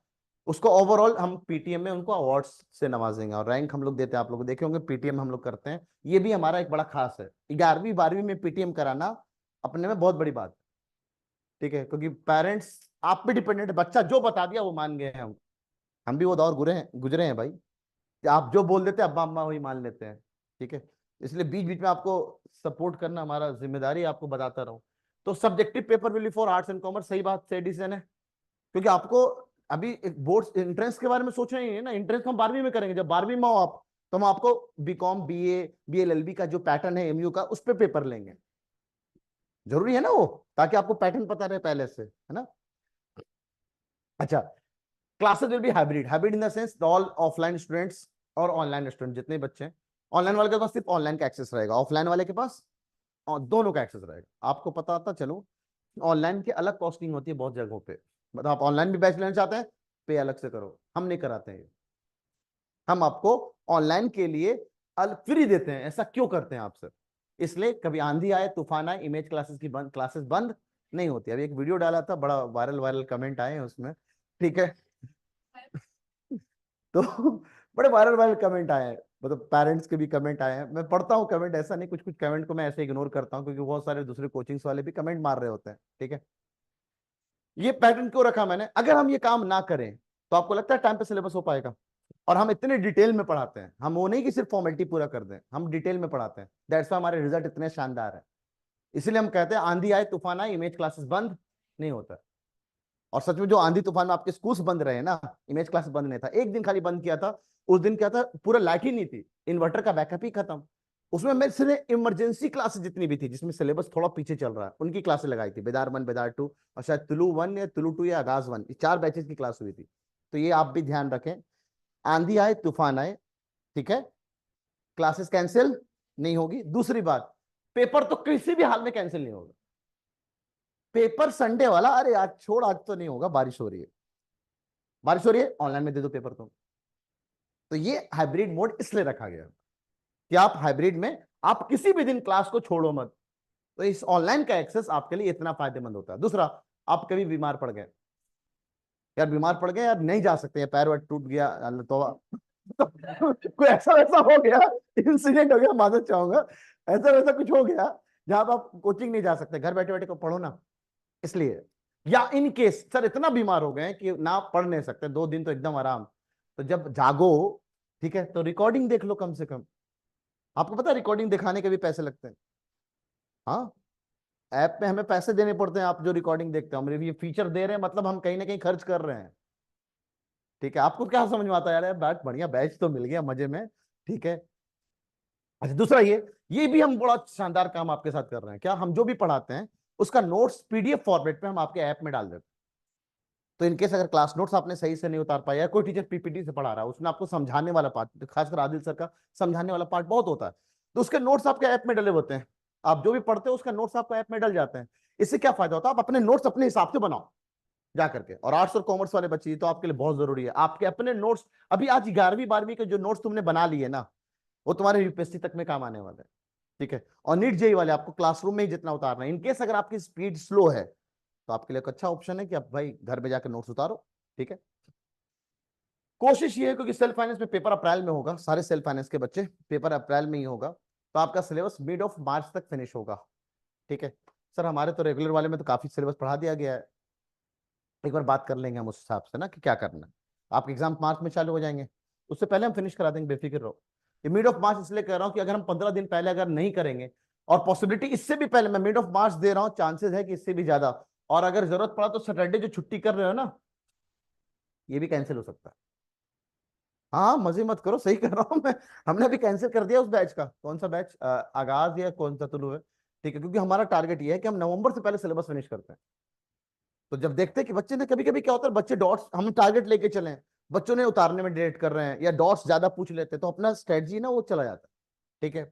उसको ओवरऑल हम पीटीएम में उनको अवार्ड्स से नवाजेंगे, और रैंक हम लोग देते हैं, आप लोग देखे होंगे पीटीएम हम लोग करते हैं। ये भी हमारा एक बड़ा खास है, 11वीं 12वीं में पीटीएम कराना अपने में बहुत बड़ी बात है। ठीक है, क्योंकि पेरेंट्स आप पे डिपेंडेंट है, बच्चा जो बता दिया वो मान गए हैं हम भी वो दौर गुजरे हैं भाई, कि आप जो बोल देते हैं अब्बा अम्मा वही मान लेते हैं। ठीक है, इसलिए बीच बीच में आपको सपोर्ट करना हमारा जिम्मेदारी है, आपको बताता रहूं। तो subjective paper will be for arts and commerce, सही बात, सही डिसीजन है। क्योंकि आपको अभी बोर्ड एंट्रेंस के बारे में सोचना ही है ना, एंट्रेंस हम 12वीं में करेंगे, जब 12वीं में हो आप, तो हम आपको बीकॉम, बीए, बीएलएलबी का जो पैटर्न है एमयू का, उस पर पेपर लेंगे। जरूरी है ना वो, ताकि आपको पैटर्न पता रहे पहले से, है ना। अच्छा, classes will be hybrid. Hybrid in the sense all offline students और ऑनलाइन स्टूडेंट जितने बच्चे हैं, ऑनलाइन वाले के पास सिर्फ ऑनलाइन का एक्सेस रहेगा, ऑफलाइन वाले के पास और दोनों का एक्सेस रहेगा। आपको पता आता चलो, ऑनलाइन की अलग कॉस्टिंग होती है बहुत जगहों पे, मतलब आप ऑनलाइन भी बैच लेना चाहते हैं, पे अलग से करो, हम नहीं कराते हैं। हम आपको ऑनलाइन के लिए फ्री देते हैं। ऐसा क्यों करते हैं आप सर? इसलिए कभी आंधी आए तूफान आए, इमेज क्लासेस की क्लासेस बंद नहीं होती। अभी एक वीडियो डाला था, बड़ा वायरल वायरल कमेंट आए हैं उसमें, ठीक है। तो बड़े वायरल वायरल कमेंट आए हैं, मतलब पेरेंट्स के भी कमेंट आए हैं। मैं पढ़ता हूँ कमेंट, ऐसा नहीं, कुछ कुछ कमेंट को मैं ऐसे इग्नोर करता हूँ, क्योंकि बहुत सारे दूसरे कोचिंग्स वाले भी कमेंट मार रहे होते हैं, ठीक है। ये पैटर्न क्यों रखा मैंने? अगर हम ये काम ना करें तो आपको लगता है टाइम पे सिलेबस हो पाएगा? और हम इतने डिटेल में पढ़ाते हैं, हम वो नहीं कि सिर्फ फॉर्मेलिटी पूरा कर दें, हम डिटेल में पढ़ाते हैं। दैट्स व्हाई हमारे रिजल्ट इतने शानदार है। इसलिए हम कहते हैं आंधी आए तूफान आए, इमेज क्लासेस बंद नहीं होता। और सच में जो आंधी तूफान में आपके स्कूल्स बंद रहे ना, इमेज क्लास बंद नहीं था। एक दिन खाली बंद किया था, उस दिन क्या था, पूरा लाइट ही नहीं थी, इन्वर्टर का बैकअप ही खत्म। उसमें मैं सिर्फ इमरजेंसी क्लासेस जितनी भी थी, जिसमें सिलेबस थोड़ा पीछे चल रहा है, उनकी क्लासेस लगाई थी। बेदार 1, बेदार 2 और शायद तुलु 1 या तुलु 2 या आगाज 1, ये 4 बैचेस की क्लास हुई थी। तो ये आप भी ध्यान रखें, आंधी आए तूफान आए, ठीक है, क्लासेस कैंसिल नहीं होगी। दूसरी बात, पेपर तो किसी भी हाल में कैंसिल नहीं होगा। पेपर संडे वाला, अरे आज छोड़, आज तो नहीं होगा, बारिश हो रही है, बारिश हो रही है, ऑनलाइन में दे दो पेपर तुम। तो ये हाइब्रिड मोड इसलिए रखा गया कि आप हाइब्रिड में आप किसी भी दिन क्लास को छोड़ो मत। तो इस ऑनलाइन का एक्सेस आपके लिए इतना फायदेमंद होता है। दूसरा, आप कभी बीमार पड़ गए, यार बीमार पड़ गए यार, नहीं जा सकते, पैर वैर टूट गया, अल्लाह तौबा, तो कोई ऐसा वैसा हो गया, इंसिडेंट हो गया, मानना चाहूंगा, ऐसा वैसा कुछ हो गया जहां पर आप कोचिंग नहीं जा सकते, घर बैठे बैठे को पढ़ो ना, इसलिए। या इन केस सर इतना बीमार हो गए कि ना पढ़ नहीं सकते, 2 दिन तो एकदम आराम, तो जब जागो, ठीक है, तो रिकॉर्डिंग देख लो कम से कम। आपको पता है रिकॉर्डिंग दिखाने के भी पैसे लगते हैं। हाँ, ऐप पे हमें पैसे देने पड़ते हैं, आप जो रिकॉर्डिंग देखते हो, हम ये फीचर दे रहे हैं, मतलब हम कहीं ना कहीं खर्च कर रहे हैं, ठीक है। आपको क्या समझ में आता है यार, बैच बढ़िया, बैच तो मिल गया मजे में, ठीक है। अच्छा, दूसरा ये भी हम बड़ा शानदार काम आपके साथ कर रहे हैं, क्या हम जो भी पढ़ाते हैं उसका नोट्स पीडीएफ फॉर्मेट पे हम आपके ऐप में डाल देते हैं। तो इनकेस अगर क्लास नोट्स आपने सही से नहीं उतार पाया, कोई टीचर पीपीटी से पढ़ा रहा है, उसने आपको समझाने वाला पार्ट, खासकर आदिल सर का समझाने वाला पार्ट बहुत होता है, तो उसके नोट्स आपके ऐप में डले होते हैं। आप जो भी पढ़ते हो उसका नोट्स आपको ऐप में डल जाते हैं। इससे क्या फायदा होता है, आप अपने नोट्स अपने हिसाब से बनाओ जा करके। और आर्ट्स और कॉमर्स वाले बच्चे, तो आपके लिए बहुत जरूरी है, आपके अपने नोट्स। अभी आज 11वीं 12वीं के जो नोट्स तुमने बना लिए ना, वो तुम्हारे यूपीएससी तक में काम आने वाले हैं, ठीक है। और नीट जेई वाले आपको क्लासरूम में ही जितना उतारना है। इनकेस अगर आपकी स्पीड स्लो है, तो आपके लिए एक अच्छा ऑप्शन है कि आप भाई घर में जाकर नोट्स उतारो, ठीक है। कोशिश ये है, क्योंकि सेल्फ फाइनेंस में पेपर अप्रैल में होगा, सारे सेल्फ फाइनेंस के बच्चे पेपर अप्रैल में ही होगा, तो आपका सिलेबस मिड ऑफ मार्च तक फिनिश होगा, ठीक है। सर हमारे तो रेगुलर वाले में तो काफी सिलेबस पढ़ा दिया गया है। एक बार बात कर लेंगे हम उस हिसाब से ना कि क्या करना है। आपके एग्जाम मार्च में चालू हो जाएंगे, उससे पहले हम फिनिश करा देंगे, बेफिक्र रहो। ये मिड ऑफ मार्च इसलिए कह रहा हूँ कि अगर हम 15 दिन पहले अगर नहीं करेंगे, और पॉसिबिलिटी इससे भी पहले, मैं मिड ऑफ मार्च दे रहा हूँ, चांसेस है कि इससे भी ज्यादा, और अगर जरूरत पड़ा तो सैटरडे जो छुट्टी कर रहे हो ना, ये भी कैंसिल हो सकता है। हाँ, मजे मत करो, सही कर रहा हूँ मैं। हमने अभी कैंसिल कर दिया उस बैच का, कौन सा बैच, आगाज या कौन सा तुलु है, ठीक है, क्योंकि हमारा टारगेट ये है कि हम नवंबर से पहले सिलेबस फिनिश करते हैं। तो जब देखते हैं कि बच्चे ने, कभी कभी क्या होता है, बच्चे डॉट्स, हम टारगेट लेके चले, बच्चों ने उतारने में डिलेट कर रहे हैं या डॉट्स ज्यादा पूछ लेते हैं, तो अपना स्ट्रेटजी ना वो चला जाता है, ठीक है।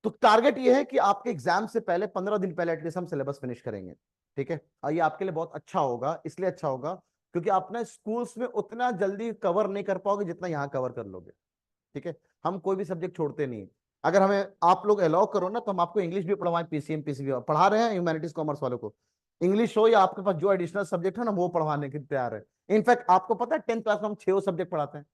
तो टारगेट ये है कि आपके एग्जाम से पहले 15 दिन पहले एटलीस्ट हम सिलेबस फिनिश करेंगे, ठीक है। और ये आपके लिए बहुत अच्छा होगा, इसलिए अच्छा होगा क्योंकि आप ना स्कूल्स में उतना जल्दी कवर नहीं कर पाओगे जितना यहाँ कवर कर लोगे, ठीक है। हम कोई भी सब्जेक्ट छोड़ते नहीं। अगर हमें आप लोग अलाउ करो ना, तो हम आपको इंग्लिश भी पढ़वाएं, पीसीएम पीसीबी पढ़ा रहे हैं ह्यूमैनिटीज कॉमर्स वालों को, इंग्लिश हो या आपके पास जो एडिशनल सब्जेक्ट है ना, वो पढ़वाने के लिए तैयार है। इनफैक्ट आपको पता है 10th क्लास में हम 6 सब्जेक्ट पढ़ाते हैं।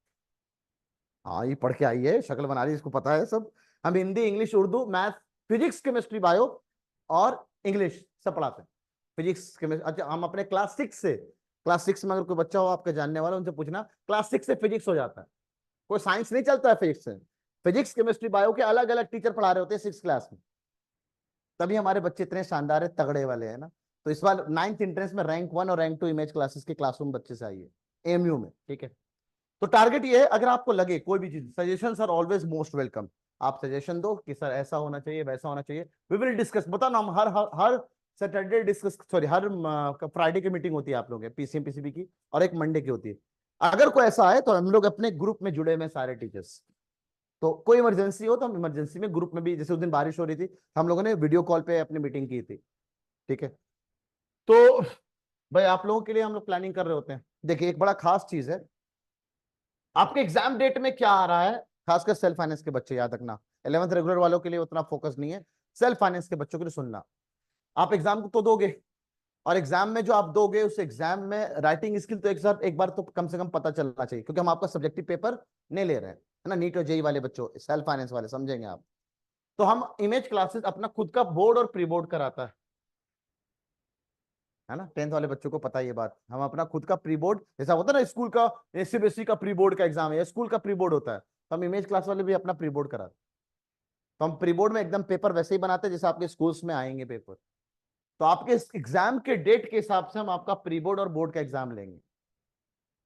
हाँ, ये पढ़ के आई है, शक्ल बना ली, इसको पता है सब। हम Hindi, English, Urdu, math, physics, chemistry, bio और इंग्लिश सब पढ़ाते हैं। फिजिक्स केमिस्ट्री, अच्छा, हम अपने क्लास 6 में अगर कोई बच्चा हो आपके जानने वाला, उनसे पूछना, क्लास 6 से फिजिक्स हो जाता है, कोई साइंस नहीं चलता है फिजिक्स से। फिजिक्स केमिस्ट्री बायो के अलग अलग टीचर पढ़ा रहे होते हैं 6 क्लास में। तभी हमारे बच्चे इतने शानदार है, तगड़े वाले हैं ना। तो इस बार 9th एंट्रेंस में रैंक 1 और रैंक 2 इमेज क्लासेस के क्लासरूम बच्चे से आई है एमयू में, ठीक है। तो टारगेट ये है, अगर आपको लगे कोई भी चीज, suggestion are always most welcome. आप सजेशन दो कि सर ऐसा होना चाहिए, वैसा होना चाहिए, वी विल डिस्कस। बताओ ना, हम हर सैटरडे डिस्कस, सॉरी हर फ्राइडे की मीटिंग होती है आप लोगों के पीसीएम पीसीबी की, और एक मंडे की होती है। अगर कोई ऐसा है तो हम लोग अपने ग्रुप में जुड़े हुए सारे टीचर्स, तो कोई इमरजेंसी हो तो हम इमरजेंसी में ग्रुप में भी, जैसे उस दिन बारिश हो रही थी, हम लोगों ने वीडियो कॉल पे अपनी मीटिंग की थी। ठीक है, तो भाई आप लोगों के लिए हम लोग प्लानिंग कर रहे होते हैं। देखिए एक बड़ा खास चीज है, आपके एग्जाम डेट में क्या आ रहा है, खासकर सेल्फ फाइनेंस के बच्चे याद रखना। 11th रेगुलर वालों के लिए उतना फोकस नहीं है, सेल्फ फाइनेंस के बच्चों के लिए सुनना। आप एग्जाम को तो दोगे, और एग्जाम में जो आप दोगे उस एग्जाम में राइटिंग स्किल तो एक बार तो कम से कम पता चलना चाहिए, क्योंकि हम आपका सब्जेक्टिव पेपर नहीं ले रहे हैं, है ना। नीट और जेई वाले बच्चों, सेल्फ फाइनेंस वाले समझेंगे आप। तो हम इमेज क्लासेस अपना खुद का बोर्ड और प्री बोर्ड कराता है ना। 10th वाले बच्चों को पता है ये बात, हम अपना खुद का प्री बोर्ड, जैसा होता है ना स्कूल का, सीबीएसई का प्री बोर्ड का एग्जाम है, स्कूल का प्री बोर्ड होता है, तो हम इमेज क्लास वाले भी अपना प्री बोर्ड कराते हैं। तो हम प्री बोर्ड में एकदम पेपर वैसे ही बनाते हैं जैसे आपके स्कूल्स में आएंगे पेपर। तो आपके एग्जाम के डेट के हिसाब से हम आपका प्री बोर्ड और बोर्ड का एग्जाम लेंगे।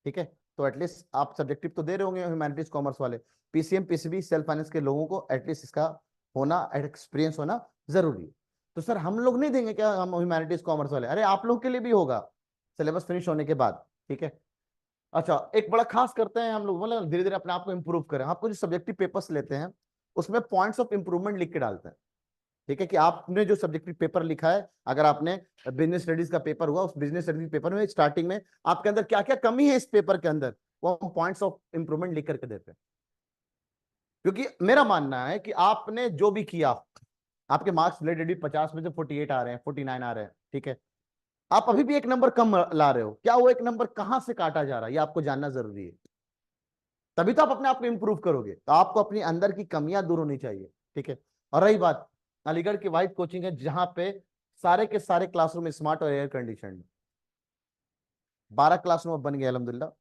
ठीक है, तो एटलीस्ट आप सब्जेक्टिव तो दे रहे होंगे ह्यूमैनिटीज कॉमर्स वाले, पीसीएम पीसीबी सेल्फ फाइनेंस के लोगों को एटलीस्ट इसका होना, एक्सपीरियंस होना जरूरी है। तो सर हम लोग नहीं देंगे क्या, हम ह्यूमैनिटीज कॉमर्स वाले, अरे आप लोग के लिए भी होगा सिलेबस फिनिश होने के बाद। ठीक है, अच्छा एक बड़ा खास करते हैं हम लोग, मतलब धीरे धीरे अपने आप को इंप्रूव करें। आपको जो सब्जेक्टिव पेपर्स लेते हैं उसमें पॉइंट्स ऑफ इंप्रूवमेंट लिख के डालते हैं। ठीक है, कि आपने जो सब्जेक्टिव पेपर लिखा है, अगर आपने बिजनेस स्टडीज का पेपर हुआ, उस बिजनेस स्टडीज पेपर में स्टार्टिंग में आपके अंदर क्या क्या कमी है इस पेपर के अंदर, वो हम पॉइंट्स ऑफ इंप्रूवमेंट लिख करके देते हैं। क्योंकि मेरा मानना है कि आपने जो भी किया, आपके मार्क्स रिलेटेड भी 50 में से 48 आ रहे हैं, 49 आ रहे हैं, ठीक है, आप अभी भी एक नंबर कम ला रहे हो, क्या वो एक नंबर कहां से काटा जा रहा है, ये आपको जानना जरूरी है। तभी तो आप अपने आप को इंप्रूव करोगे। तो आपको अपनी अंदर की कमियां दूर होनी चाहिए। ठीक है, और रही बात, अलीगढ़ की वाइड कोचिंग है जहां पे सारे के सारे क्लासरूम स्मार्ट और एयर कंडीशन, 12 क्लासरूम अब बन गए अलहमदुल्ला।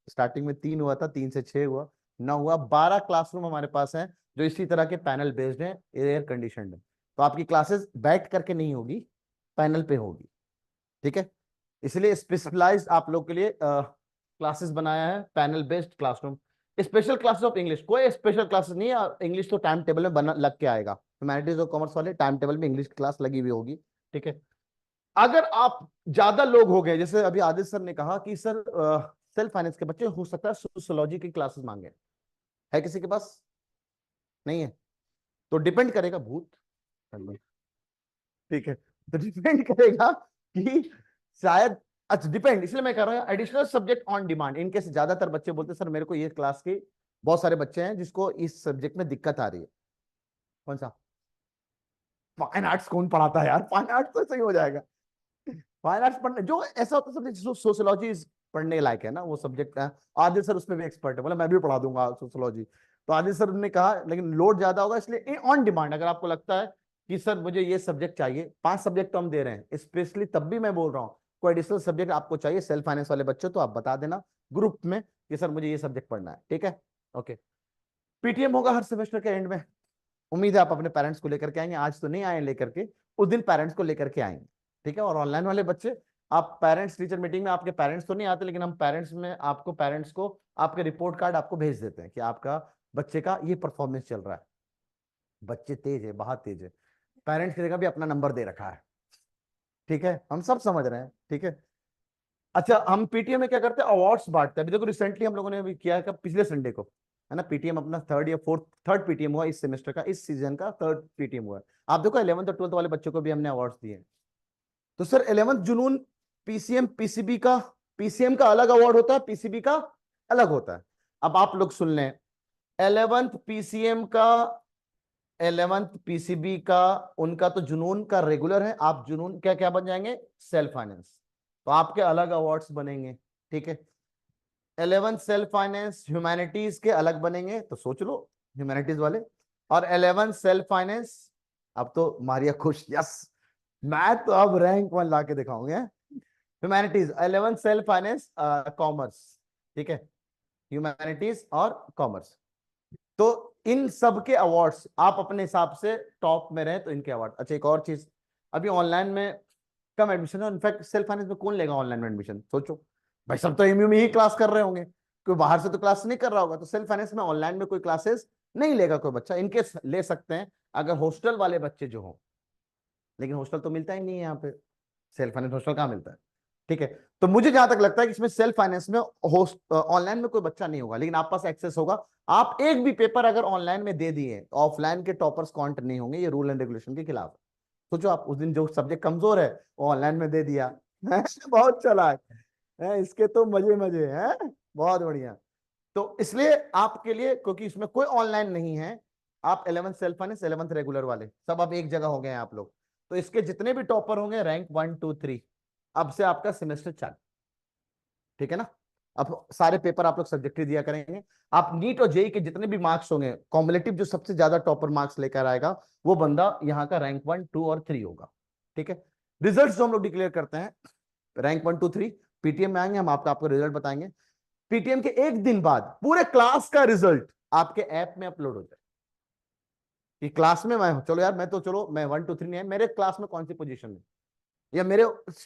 स्टार्टिंग में 3 हुआ था, 3 से 6 हुआ, 9 हुआ, 12 क्लासरूम हमारे पास हैं जो इसी तरह के पैनल बेस्ड हैं, एयर कंडीशनड है। तो आपकी क्लासेस बैठ करके नहीं होगी, पैनल पे होगी। ठीक है, इसलिए स्पेशलाइज्ड आप लोग के लिए क्लासेस बनाया है, panel based classroom. Special classes of English, कोई स्पेशल क्लासेस नहीं है, इंग्लिश तो टाइम टेबल में बना लग के आएगा, ह्यूमैनिटीज और कॉमर्स वाले टाइम टेबल में इंग्लिश क्लास लगी हुई होगी। ठीक है, अगर आप ज्यादा लोग हो गए, जैसे अभी आदित्य सर ने कहा कि सर सेल्फ फाइनेंस के बच्चे हो सकता है सोशियोलॉजी की क्लासेस मांगे, है किसी के पास? नहीं है, तो डिपेंड करेगा भूत। ठीक है, तो डिपेंड करेगा कि शायद, अच्छा डिपेंड, इसलिए मैं कह रहा हूँ एडिशनल सब्जेक्ट ऑन डिमांड। इनके से ज्यादातर बच्चे बोलते हैं सर मेरे को ये क्लास के, बहुत सारे बच्चे हैं जिसको इस सब्जेक्ट में दिक्कत आ रही है। कौन सा? फाइन आर्ट्स कौन पढ़ाता है यार, फाइन आर्ट्स तो सही हो जाएगा। फाइन आर्ट्स पढ़ने जो ऐसा होता है सब्जेक्ट, जो सोशियोलॉजी पढ़ने लायक है ना वो सब्जेक्ट है। आदित्य सर उसमें भी एक्सपर्ट है, बोले मैं भी पढ़ा दूंगा सोशियोलॉजी। तो आदित्य सर ने कहा लेकिन लोड ज्यादा होगा, इसलिए ऑन डिमांड अगर आपको लगता है कि सर मुझे ये सब्जेक्ट चाहिए, 5 सब्जेक्ट तो हम दे रहे हैं स्पेशली, तब भी मैं बोल रहा हूँ कोई एडिशनल सब्जेक्ट आपको चाहिए सेल्फ फाइनेंस वाले बच्चों, तो आप बता देना ग्रुप में कि सर मुझे ये सब्जेक्ट पढ़ना है। ठीक है, ओके। पीटीएम होगा हर सेमेस्टर के एंड में, उम्मीद है आप अपने पेरेंट्स को लेकर के आएंगे, आज तो नहीं आए लेकर के, उस दिन पेरेंट्स को लेकर के आएंगे। ठीक है, और ऑनलाइन वाले बच्चे, आप पेरेंट्स टीचर मीटिंग में आपके पेरेंट्स तो नहीं आते, लेकिन हम पेरेंट्स में आपको, पेरेंट्स को आपके रिपोर्ट कार्ड आपको भेज देते हैं कि आपका बच्चे का ये परफॉर्मेंस चल रहा है, बच्चे तेज है, बहुत तेज है, पेरेंट्स की जगह भी अपना नंबर दे रखा है। ठीक है, हम सब समझ रहे हैं। ठीक है, अच्छा हम पीटीएम में क्या करते हैं, अवार्ड्स बांटते हैं। अभी देखो रिसेंटली हम लोगों ने अभी किया है, पिछले संडे को, है ना, पीटीएम अपना थर्ड पीटीएम हुआ इस सेमेस्टर का, इस सीजन का थर्ड पीटीएम हुआ है। आप देखो 11th और 12th वाले बच्चों को भी हमने अवार्ड्स दिए हैं। तो सर 11th जुनून पीसीएम पीसीबी का, पीसीएम का अलग अवार्ड होता है, पीसीबी का अलग होता है। अब आप लोग सुन लें, 11th पीसीएम का, 11th पीसीबी का, उनका तो जुनून का रेगुलर है, आप जुनून क्या क्या बन जाएंगे, सेल्फ फाइनेंस, तो आपके अलग अवार्ड्स बनेंगे। ठीक है, 11th सेल्फ फाइनेंस ह्यूमैनिटीज के अलग बनेंगे, तो सोच लो ह्यूमैनिटीज वाले। और 11th सेल्फ फाइनेंस, अब तो मारिया खुश, यस मैं तो अब रैंक 1 ला के दिखाऊंगे। Humanities 11th self finance commerce, ठीक है, ह्यूमैनिटीज और कॉमर्स। तो इन सब के अवार्ड्स आप अपने हिसाब से टॉप में रहे तो इनके अवार्ड। अच्छा एक और चीज, अभी ऑनलाइन में कम एडमिशन है, इनफैक्ट सेल्फ फाइनेंस में कौन लेगा ऑनलाइन में एडमिशन, सोचो भाई, सब तो एमयू में ही क्लास कर रहे होंगे। कोई बाहर से तो क्लास नहीं कर रहा होगा, तो सेल्फ फाइनेंस में ऑनलाइन में कोई क्लासेस नहीं लेगा कोई बच्चा, इनके ले सकते हैं अगर हॉस्टल वाले बच्चे जो हों, लेकिन हॉस्टल तो मिलता ही नहीं है यहाँ पे, सेल्फ फाइनेंस हॉस्टल कहाँ मिलता है। ठीक है, तो मुझे जहां तक लगता है कि इसमें सेल्फ फाइनेंस में होस्ट ऑनलाइन में कोई बच्चा नहीं होगा, लेकिन आप पास एक्सेस होगा। आप एक भी पेपर अगर ऑनलाइन में दे दिए, ऑफलाइन के टॉपर्स काउंट नहीं होंगे, ये रूल एंड रेगुलेशन के खिलाफ है। सोचो आप उस दिन जो सब्जेक्ट कमजोर है वो ऑनलाइन में दे दिया बहुत चालाक है, इसके तो मजे मजे हैं, बहुत बढ़िया। तो इसलिए आपके लिए, क्योंकि इसमें कोई ऑनलाइन नहीं है, आप 11th self finance 11th regular वाले सब अब एक जगह हो गए हैं आप लोग, तो इसके जितने भी टॉपर होंगे रैंक 1 2 3, अब से आपका सेमेस्टर चालू। ठीक है ना, अब सारे पेपर आप लोग सब्जेक्टिव दिया करेंगे। आप नीट और जेई के जितने भी मार्क्स होंगे, कॉम्पिटिटिव जो सबसे ज्यादा टॉपर मार्क्स लेकर आएगा वो बंदा यहाँ का रैंक 1 2 और 3 होगा। ठीक है, रिजल्ट जो हम लोग डिक्लेयर करते हैं रैंक 1 2 3, पीटीएम में आएंगे, हम आपको रिजल्ट बताएंगे। पीटीएम के एक दिन बाद पूरे क्लास का रिजल्ट आपके ऐप में अपलोड हो जाए कि क्लास में मैं, चलो यार मैं तो, चलो मैं 1 2 3 नहीं है, मेरे क्लास में कौन सी पोजीशन में, या मेरे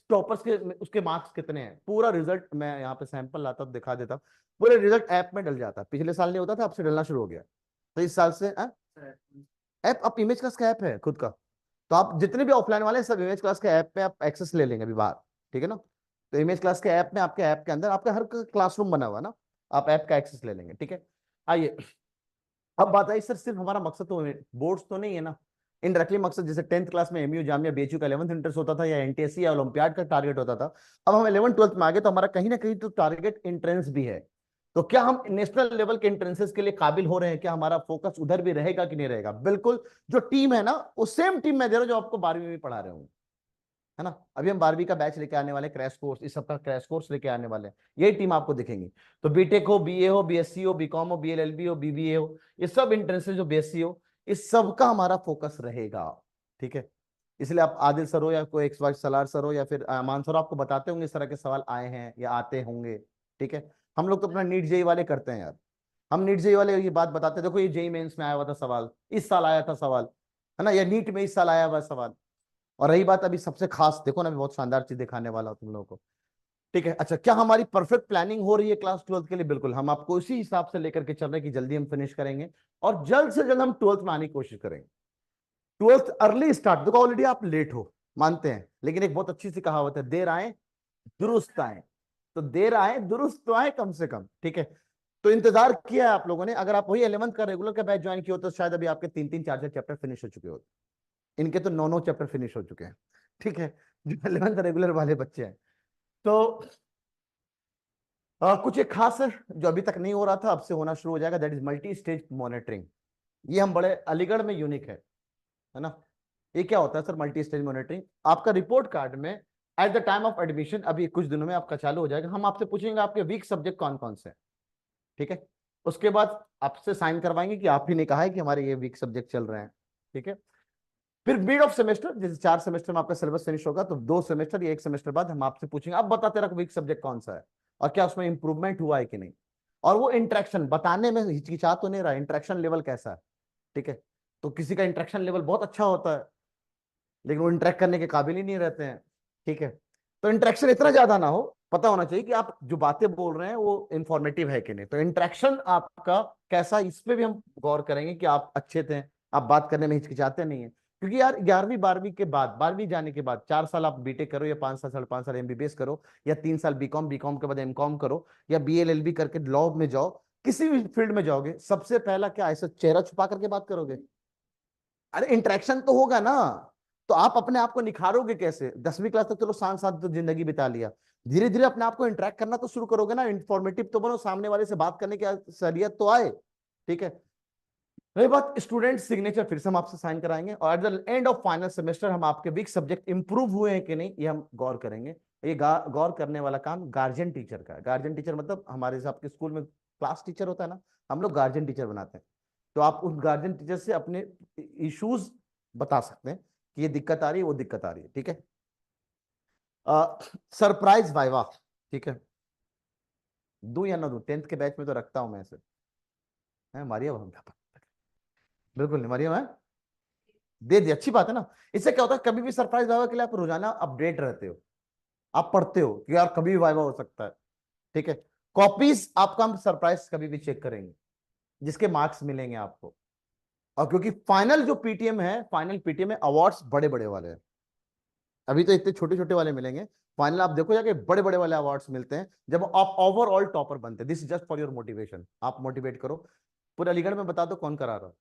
टॉपर्स के उसके मार्क्स कितने हैं, पूरा रिजल्ट मैं यहाँ पे सैंपल लाता हूँ दिखा देता हूँ। पूरे रिजल्ट ऐप में डल जाता है, पिछले साल नहीं होता था, अब से डलना शुरू हो गया। तो इस साल से ऐप, अब इमेज क्लास का ऐप है खुद का, तो आप जितने भी ऑफलाइन वाले सब इमेज क्लास के ऐप पे आप एक्सेस ले लेंगे अभी बाहर। ठीक है ना, तो इमेज क्लास के ऐप में, आपके ऐप के अंदर आपका हर क्लासरूम बना हुआ है ना, आप ऐप का एक्सेस ले लेंगे। ठीक है, आइए अब बात आई, सर सिर्फ हमारा मकसद तो बोर्ड्स तो नहीं है ना, इनडायरेक्टली मकसद जैसे 10th क्लास में एमयू जामिया बीएचयू का 11th इंट्रेंस होता था या एनटीएससी या ओलंपियाड का टारगेट होता था, अब हम 11th 12th में आ गए तो हमारा कहीं ना कहीं तो टारगेट इंट्रेंस भी है। तो क्या हम नेशनल लेवल के इंट्रेंसेस के लिए काबिल हो रहे हैं, क्या हमारा फोकस उधर भी रहेगा कि नहीं रहेगा? बिल्कुल, जो टीम है ना वो सेम टीम मैं दे रहा हूं जो आपको 12वीं में पढ़ा रहे हूँ, है ना। अभी हम 12वीं का बैच लेके आने वाले, क्रैश कोर्स, इस सबका क्रैश कोर्स लेके आने वाले हैं, यही टीम आपको दिखेंगी। तो बीटेक हो, बीए हो, बीएससी हो, बीकॉम हो, बीएलएलबी हो, बीबीए हो, ये सब इंट्रेंसेस जो बीएससी हो, इस सब का हमारा फोकस रहेगा। ठीक है, इसलिए आप आदिल सर हो या कोई एक्स वाई सलार सर हो या फिर अमान सर, आपको बताते होंगे इस तरह के सवाल आए हैं या आते होंगे। ठीक है, हम लोग तो अपना नीट जेई वाले करते हैं यार, हम नीट जेई वाले ये बात बताते हैं, देखो ये जेई मेंस में आया हुआ था सवाल, इस साल आया था सवाल, है ना, या नीट में इस साल आया हुआ सवाल। और रही बात अभी सबसे खास, देखो ना, अभी बहुत शानदार चीज दिखाने वाला हूं तुम लोगों को। ठीक है, अच्छा क्या हमारी परफेक्ट प्लानिंग हो रही है क्लास 12th के लिए? बिल्कुल, हम आपको इसी हिसाब से लेकर के चल रहे हैं कि जल्दी हम फिनिश करेंगे और जल्द से जल्द हम 12th में आने की कोशिश करेंगे। 12th अर्ली स्टार्ट, देखो ऑलरेडी आप लेट हो मानते हैं, लेकिन एक बहुत अच्छी सी कहावत है, देर आए दुरुस्त आए, तो देर आए दुरुस्त तो आए कम से कम। ठीक है, तो इंतजार किया है आप लोगों ने, अगर आप वही 11th का रेगुलर का बैच ज्वाइन किया हो तो शायद अभी आपके 3 3 4 4 चैप्टर फिनिश हो चुके होते, इनके तो 9 9 चैप्टर फिनिश हो चुके हैं। ठीक है, जो 11th रेगुलर वाले बच्चे हैं। तो कुछ एक खास है जो अभी तक नहीं हो रहा था, अब से होना शुरू हो जाएगा, that is multi stage monitoring. ये हम बड़े अलीगढ़ में यूनिक है ना। ये क्या होता है सर मल्टी स्टेज मॉनिटरिंग? आपका रिपोर्ट कार्ड में at the time of admission, अभी कुछ दिनों में आपका चालू हो जाएगा, हम आपसे पूछेंगे आपके वीक सब्जेक्ट कौन कौन से हैं। ठीक है, उसके बाद आपसे साइन करवाएंगे कि आप ही ने कहा है कि हमारे ये वीक सब्जेक्ट चल रहे हैं। ठीक है, फिर मिड ऑफ सेमेस्टर, जैसे 4 सेमेस्टर में आपका सिलेबस फिनिश होगा तो 2 सेमेस्टर या 1 सेमेस्टर बाद हम आपसे पूछेंगे अब बता तेरा वीक सब्जेक्ट कौन सा है और क्या उसमें इंप्रूवमेंट हुआ है कि नहीं, और वो इंटरेक्शन बताने में हिचकिचा तो नहीं रहा, इंटरेक्शन लेवल कैसा है। ठीक है, तो किसी का इंटरेक्शन लेवल बहुत अच्छा होता है लेकिन वो इंटरेक्ट करने के काबिल ही नहीं रहते हैं। ठीक है, तो इंटरेक्शन इतना ज्यादा ना हो, पता होना चाहिए कि आप जो बातें बोल रहे हैं वो इंफॉर्मेटिव है कि नहीं, तो इंटरेक्शन आपका कैसा, इस पे भी हम गौर करेंगे कि आप अच्छे थे, आप बात करने में हिचकिचाते नहीं है। क्योंकि यार 11वीं 12वीं के बाद, 12वीं जाने के बाद 4 साल आप बीटेक करो या 5 साल 5.5 साल एमबीबीएस करो या 3 साल बीकॉम, बीकॉम के बाद एमकॉम करो या बीएलएलबी करके लॉ में जाओ, किसी भी फील्ड में जाओगे, सबसे पहला क्या ऐसा चेहरा छुपा करके बात करोगे? अरे इंटरेक्शन तो होगा ना, तो आप अपने आप को निखारोगे कैसे? 10वीं क्लास तक चलो शांत साथ तो जिंदगी बिता लिया, धीरे धीरे अपने आप को इंटरेक्ट करना तो शुरू करोगे ना, इंफॉर्मेटिव तो बनो, सामने वाले से बात करने की असलियत तो आए। ठीक है, रही बात स्टूडेंट सिग्नेचर, फिर से हम आपसे साइन कराएंगे और at the end of final semester हम आपके वीक सब्जेक्ट इंप्रूव हुए हैं कि नहीं ये हम गौर करेंगे। ये गौर करने वाला काम गार्जियन टीचर का है। गार्जियन टीचर मतलब हमारे हिसाब के स्कूल में क्लास टीचर होता है ना, हम लोग गार्जियन टीचर बनाते हैं, तो आप उस गार्जियन टीचर से अपने इश्यूज बता सकते हैं कि ये दिक्कत आ रही है, वो दिक्कत आ रही है। ठीक है, सरप्राइज वाइवा, ठीक है, दू या ना दू, 10th के बैच में तो रखता हूं मैं इसे, है मारिया बिल्कुल नहीं मारिया, मैं दे दी, अच्छी बात है ना। इससे क्या होता है, कभी भी सरप्राइज वाइवा के लिए आप रोजाना अपडेट रहते हो, आप पढ़ते हो कि यार कभी भी वाइवा हो सकता है। ठीक है, कॉपीज आपका हम सरप्राइज कभी भी चेक करेंगे, जिसके मार्क्स मिलेंगे आपको। और क्योंकि फाइनल जो पीटीएम है, फाइनल पीटीएम में अवार्ड्स बड़े बड़े वाले हैं, अभी तो इतने छोटे छोटे वाले मिलेंगे, फाइनल आप देखो जाके बड़े बड़े वाले अवार्ड्स मिलते हैं जब आप ओवरऑल टॉपर बनते हैं। This is just for your motivation, आप मोटिवेट करो। पूरे अलीगढ़ में बता दो कौन करा रहा हो,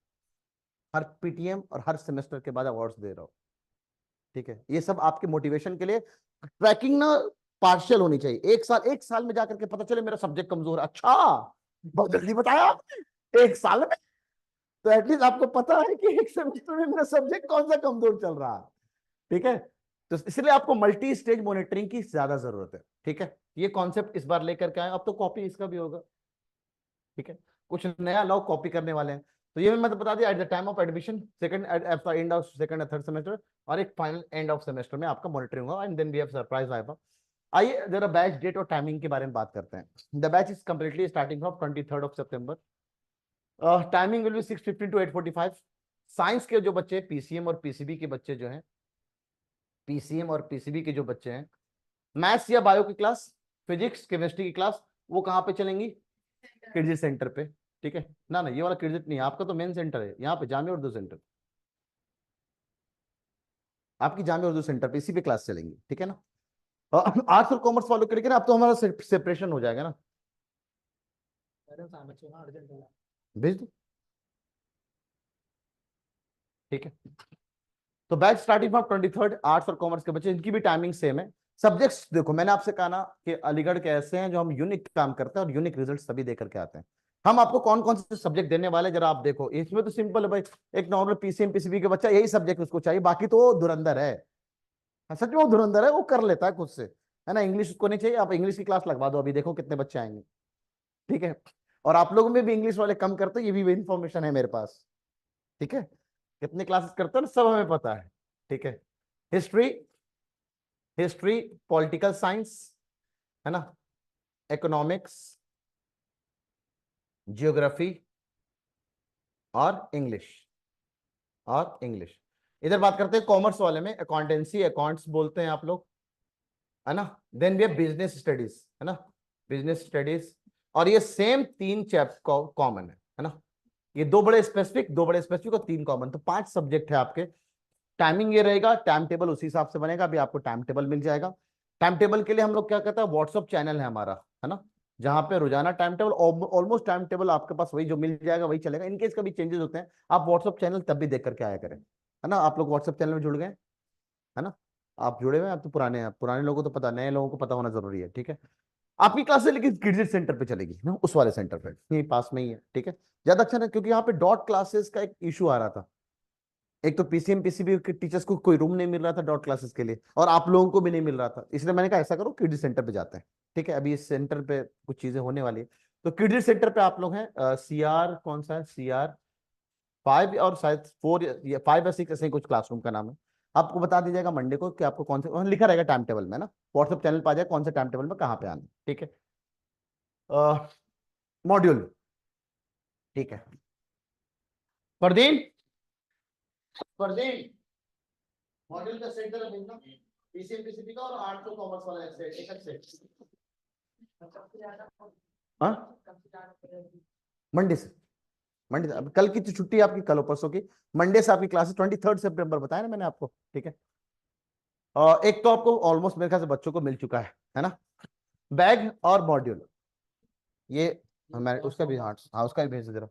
हर पीटीएम और हर सेमेस्टर के बाद अवार्ड्स दे रहा हो, ठीक है। ये सब आपके मोटिवेशन के लिए। ट्रैकिंग ना पार्शियल होनी चाहिए, एक साल में जाकर के पता चले मेरा सब्जेक्ट कमजोर है, अच्छा बहुत जल्दी बताया आपने, एक साल में, तो एटलीस्ट आपको पता है कि एक सेमेस्टर में मेरा सब्जेक्ट कौन सा कमजोर चल रहा है, ठीक है। तो इसलिए आपको मल्टी स्टेज मॉनिटरिंग की ज्यादा जरूरत है, ठीक है। ये कॉन्सेप्ट इस बार लेकर के आए, अब तो कॉपी इसका भी होगा, ठीक है। कुछ नया लोग कॉपी करने वाले हैं, तो ये मैं तो बता दिया, at the time of admission, second at the end of second और थर्ड सेमेस्टर, और एक फाइनल एंड ऑफ सेमेस्टर में आपका मॉनिटरिंग होगा, and then we have surprise viva. आइए जरा बैच डेट और टाइमिंग के बारे में बात करते हैं। The batch is completely starting from 23rd of September. Timing will be 6:15 to 8:45। Science के जो बच्चे, पीसीएम और पीसीबी के बच्चे जो हैं, पीसीएम और पीसीबी के जो बच्चे हैं, मैथ्स या बायो की क्लास, फिजिक्स केमिस्ट्री की क्लास, वो कहाँ पे चलेंगी? किडजी सेंटर पे, ठीक है ना। ना ये वाला किडजी नहीं है आपका, तो मेन सेंटर है यहाँ पे, जामिया उर्दू सेंटर, आपकी जामिया उर्दू सेंटर पे इसी पे क्लास चलेंगी, ठीक है ना। आर्ट्स और कॉमर्स वालों के लिए ना अब तो हमारा सेपरेशन हो जाएगा ना, भेज दो, ठीक है। तो batch starting from 23rd, arts और कॉमर्स के बच्चे, इनकी भी टाइमिंग सेम है। सब्जेक्ट्स देखो, मैंने आपसे कहा ना कि अलीगढ़ के ऐसे हैं जो हम यूनिक काम करते हैं और यूनिक रिजल्ट सभी देकर के आते हैं। हम आपको कौन कौन से सब्जेक्ट देने वाले जरा आप देखो, इसमें तो सिंपल है भाई, एक नॉर्मल पीसीएम पीसीबी के बच्चा यही सब्जेक्ट उसको चाहिए, बाकी तो वो धुरंधर है। हाँ, सच में वो धुरंधर है, वो कर लेता है खुद से, है ना। इंग्लिश उसको नहीं चाहिए, आप इंग्लिश की क्लास लगवा दो, अभी देखो कितने बच्चे आएंगे, ठीक है। और आप लोगों में भी इंग्लिश वाले कम करते हैं, ये भी इंफॉर्मेशन है मेरे पास, ठीक है। कितने क्लासेस करते हैं सब हमें पता है, ठीक है। हिस्ट्री, हिस्ट्री, पॉलिटिकल साइंस, है ना, इकोनॉमिक्स, जियोग्राफी और इंग्लिश, और इंग्लिश। इधर बात करते हैं कॉमर्स वाले में, अकाउंटेंसी, अकाउंट्स बोलते हैं आप लोग, है ना। Then we have business studies, है ना, बिजनेस स्टडीज। और ये सेम तीन चैप्टर कॉमन है ना। ये दो बड़े स्पेसिफिक, दो बड़े स्पेसिफिक और तीन कॉमन, तो 5 सब्जेक्ट है आपके। टाइमिंग ये रहेगा, टाइम टेबल उसी हिसाब से बनेगा, अभी आपको टाइम टेबल मिल जाएगा। टाइम टेबल के लिए हम लोग क्या कहते हैं, व्हाट्सअप चैनल है हमारा, है ना, जहां पे रोजाना time table, almost time table आपके पास वही जो मिल जाएगा वही चलेगा। इनकेस कभी चेंजेस होते हैं, आप व्हाट्सअप चैनल तब भी देख करके आया करें, है ना। आप लोग व्हाट्सअप चैनल में जुड़ गए, है ना, आप जुड़े हुए हैं, आप तो पुराने हैं, पुराने लोगों को तो पता, नए लोगों को पता होना जरूरी है, ठीक है। आपकी क्लास है लेकिन किड्स सेंटर पे चलेगी ना, उस वाले सेंटर पे, यही पास में ही है, ठीक है। ज्यादा अच्छा ना, क्योंकि यहाँ पे डॉट क्लासेस का एक इशू आ रहा था। एक तो पीसीएम पीसीबी के टीचर्स को कोई रूम नहीं मिल रहा था डॉट क्लासेस के लिए, और आप लोगों को भी नहीं मिल रहा था, इसलिए मैंने कहा ऐसा करो किड्स सेंटर पे जाते हैं, ठीक है। अभी इस सेंटर पे कुछ चीजें होने वाली है, तो किड्स सेंटर पे आप लोग हैं। सीआर कौन सा है, CR 5 और शायद 4 या 5 या 6 ऐसे ही कुछ क्लासरूम का नाम है। आपको बता दिया जाएगा मंडे को कि आपको कौन से, वहाँ लिखा रहेगा टाइम टेबल में ना, व्हाट्सएप चैनल पर आ जाए कौन से टाइम टेबल में कहाँ पे आना है, ठीक है। मॉड्यूल, ठीक है। परदीन, परदीन, मॉड्यूल का सेंटर है भेजना, पीसीएम पीसीबी का और आर्ट्स और कॉमर्स वाला एक सेट। हाँ, मंडे से, मंडे से, अब कल की तो छुट्टी है आपकी, कल और परसों की, मंडे से आपकी क्लासेस 23rd सितंबर बताया ना मैंने आपको, ठीक है। और एक तो आपको ऑलमोस्ट मेरे ख्याल से बच्चों को मिल चुका है ना, बैग और मॉड्यूल। ये मैं उसका भी, हाँ हाँ उसका भी भेज दे जरा।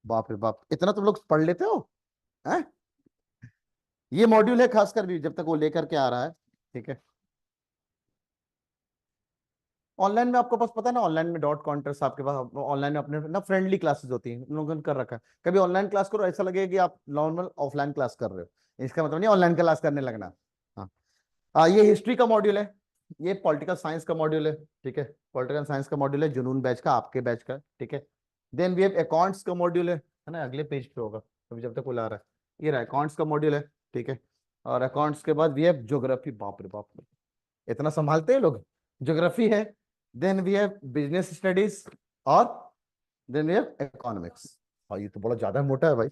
बाप रे बाप, इतना तुम लोग पढ़ लेते हो, हैं? ये मॉड्यूल है खासकर भी, जब तक वो लेकर के आ रहा है, ठीक है। ऑनलाइन में आपको पास पता है ना, ऑनलाइन में डॉट कॉन्टेस्ट आपके पास, ऑनलाइन में अपने ना फ्रेंडली क्लासेस होती हैं, उन लोगों ने कर रखा है। कभी ऑनलाइन क्लास करो, ऐसा लगेगा कि आप नॉर्मल ऑफलाइन क्लास कर रहे हो, इसका मतलब नहीं ऑनलाइन क्लास करने लगना। हाँ, ये हिस्ट्री का मॉड्यूल है, ये पॉलिटिकल साइंस का मॉड्यूल है, ठीक है। पॉलिटिकल साइंस का मॉड्यूल है, जुनून बैच का, आपके बैच का, ठीक है। देन वी हैव अकाउंट्स का मॉड्यूल है ना, अगले पेज पे होगा अभी जब तक वो ला रहा है, ये रहा अकाउंट्स का मॉड्यूल है, ठीक है। और अकाउंट्स के बाद वी हैव ज्योग्राफी, बाप रे बाप, इतना संभालते हैं लोग, ज्योग्राफी है। Then we have business studies, और देन वी हैव इकोनॉमिक्स। और ये तो बड़ा ज्यादा मोटा है भाई।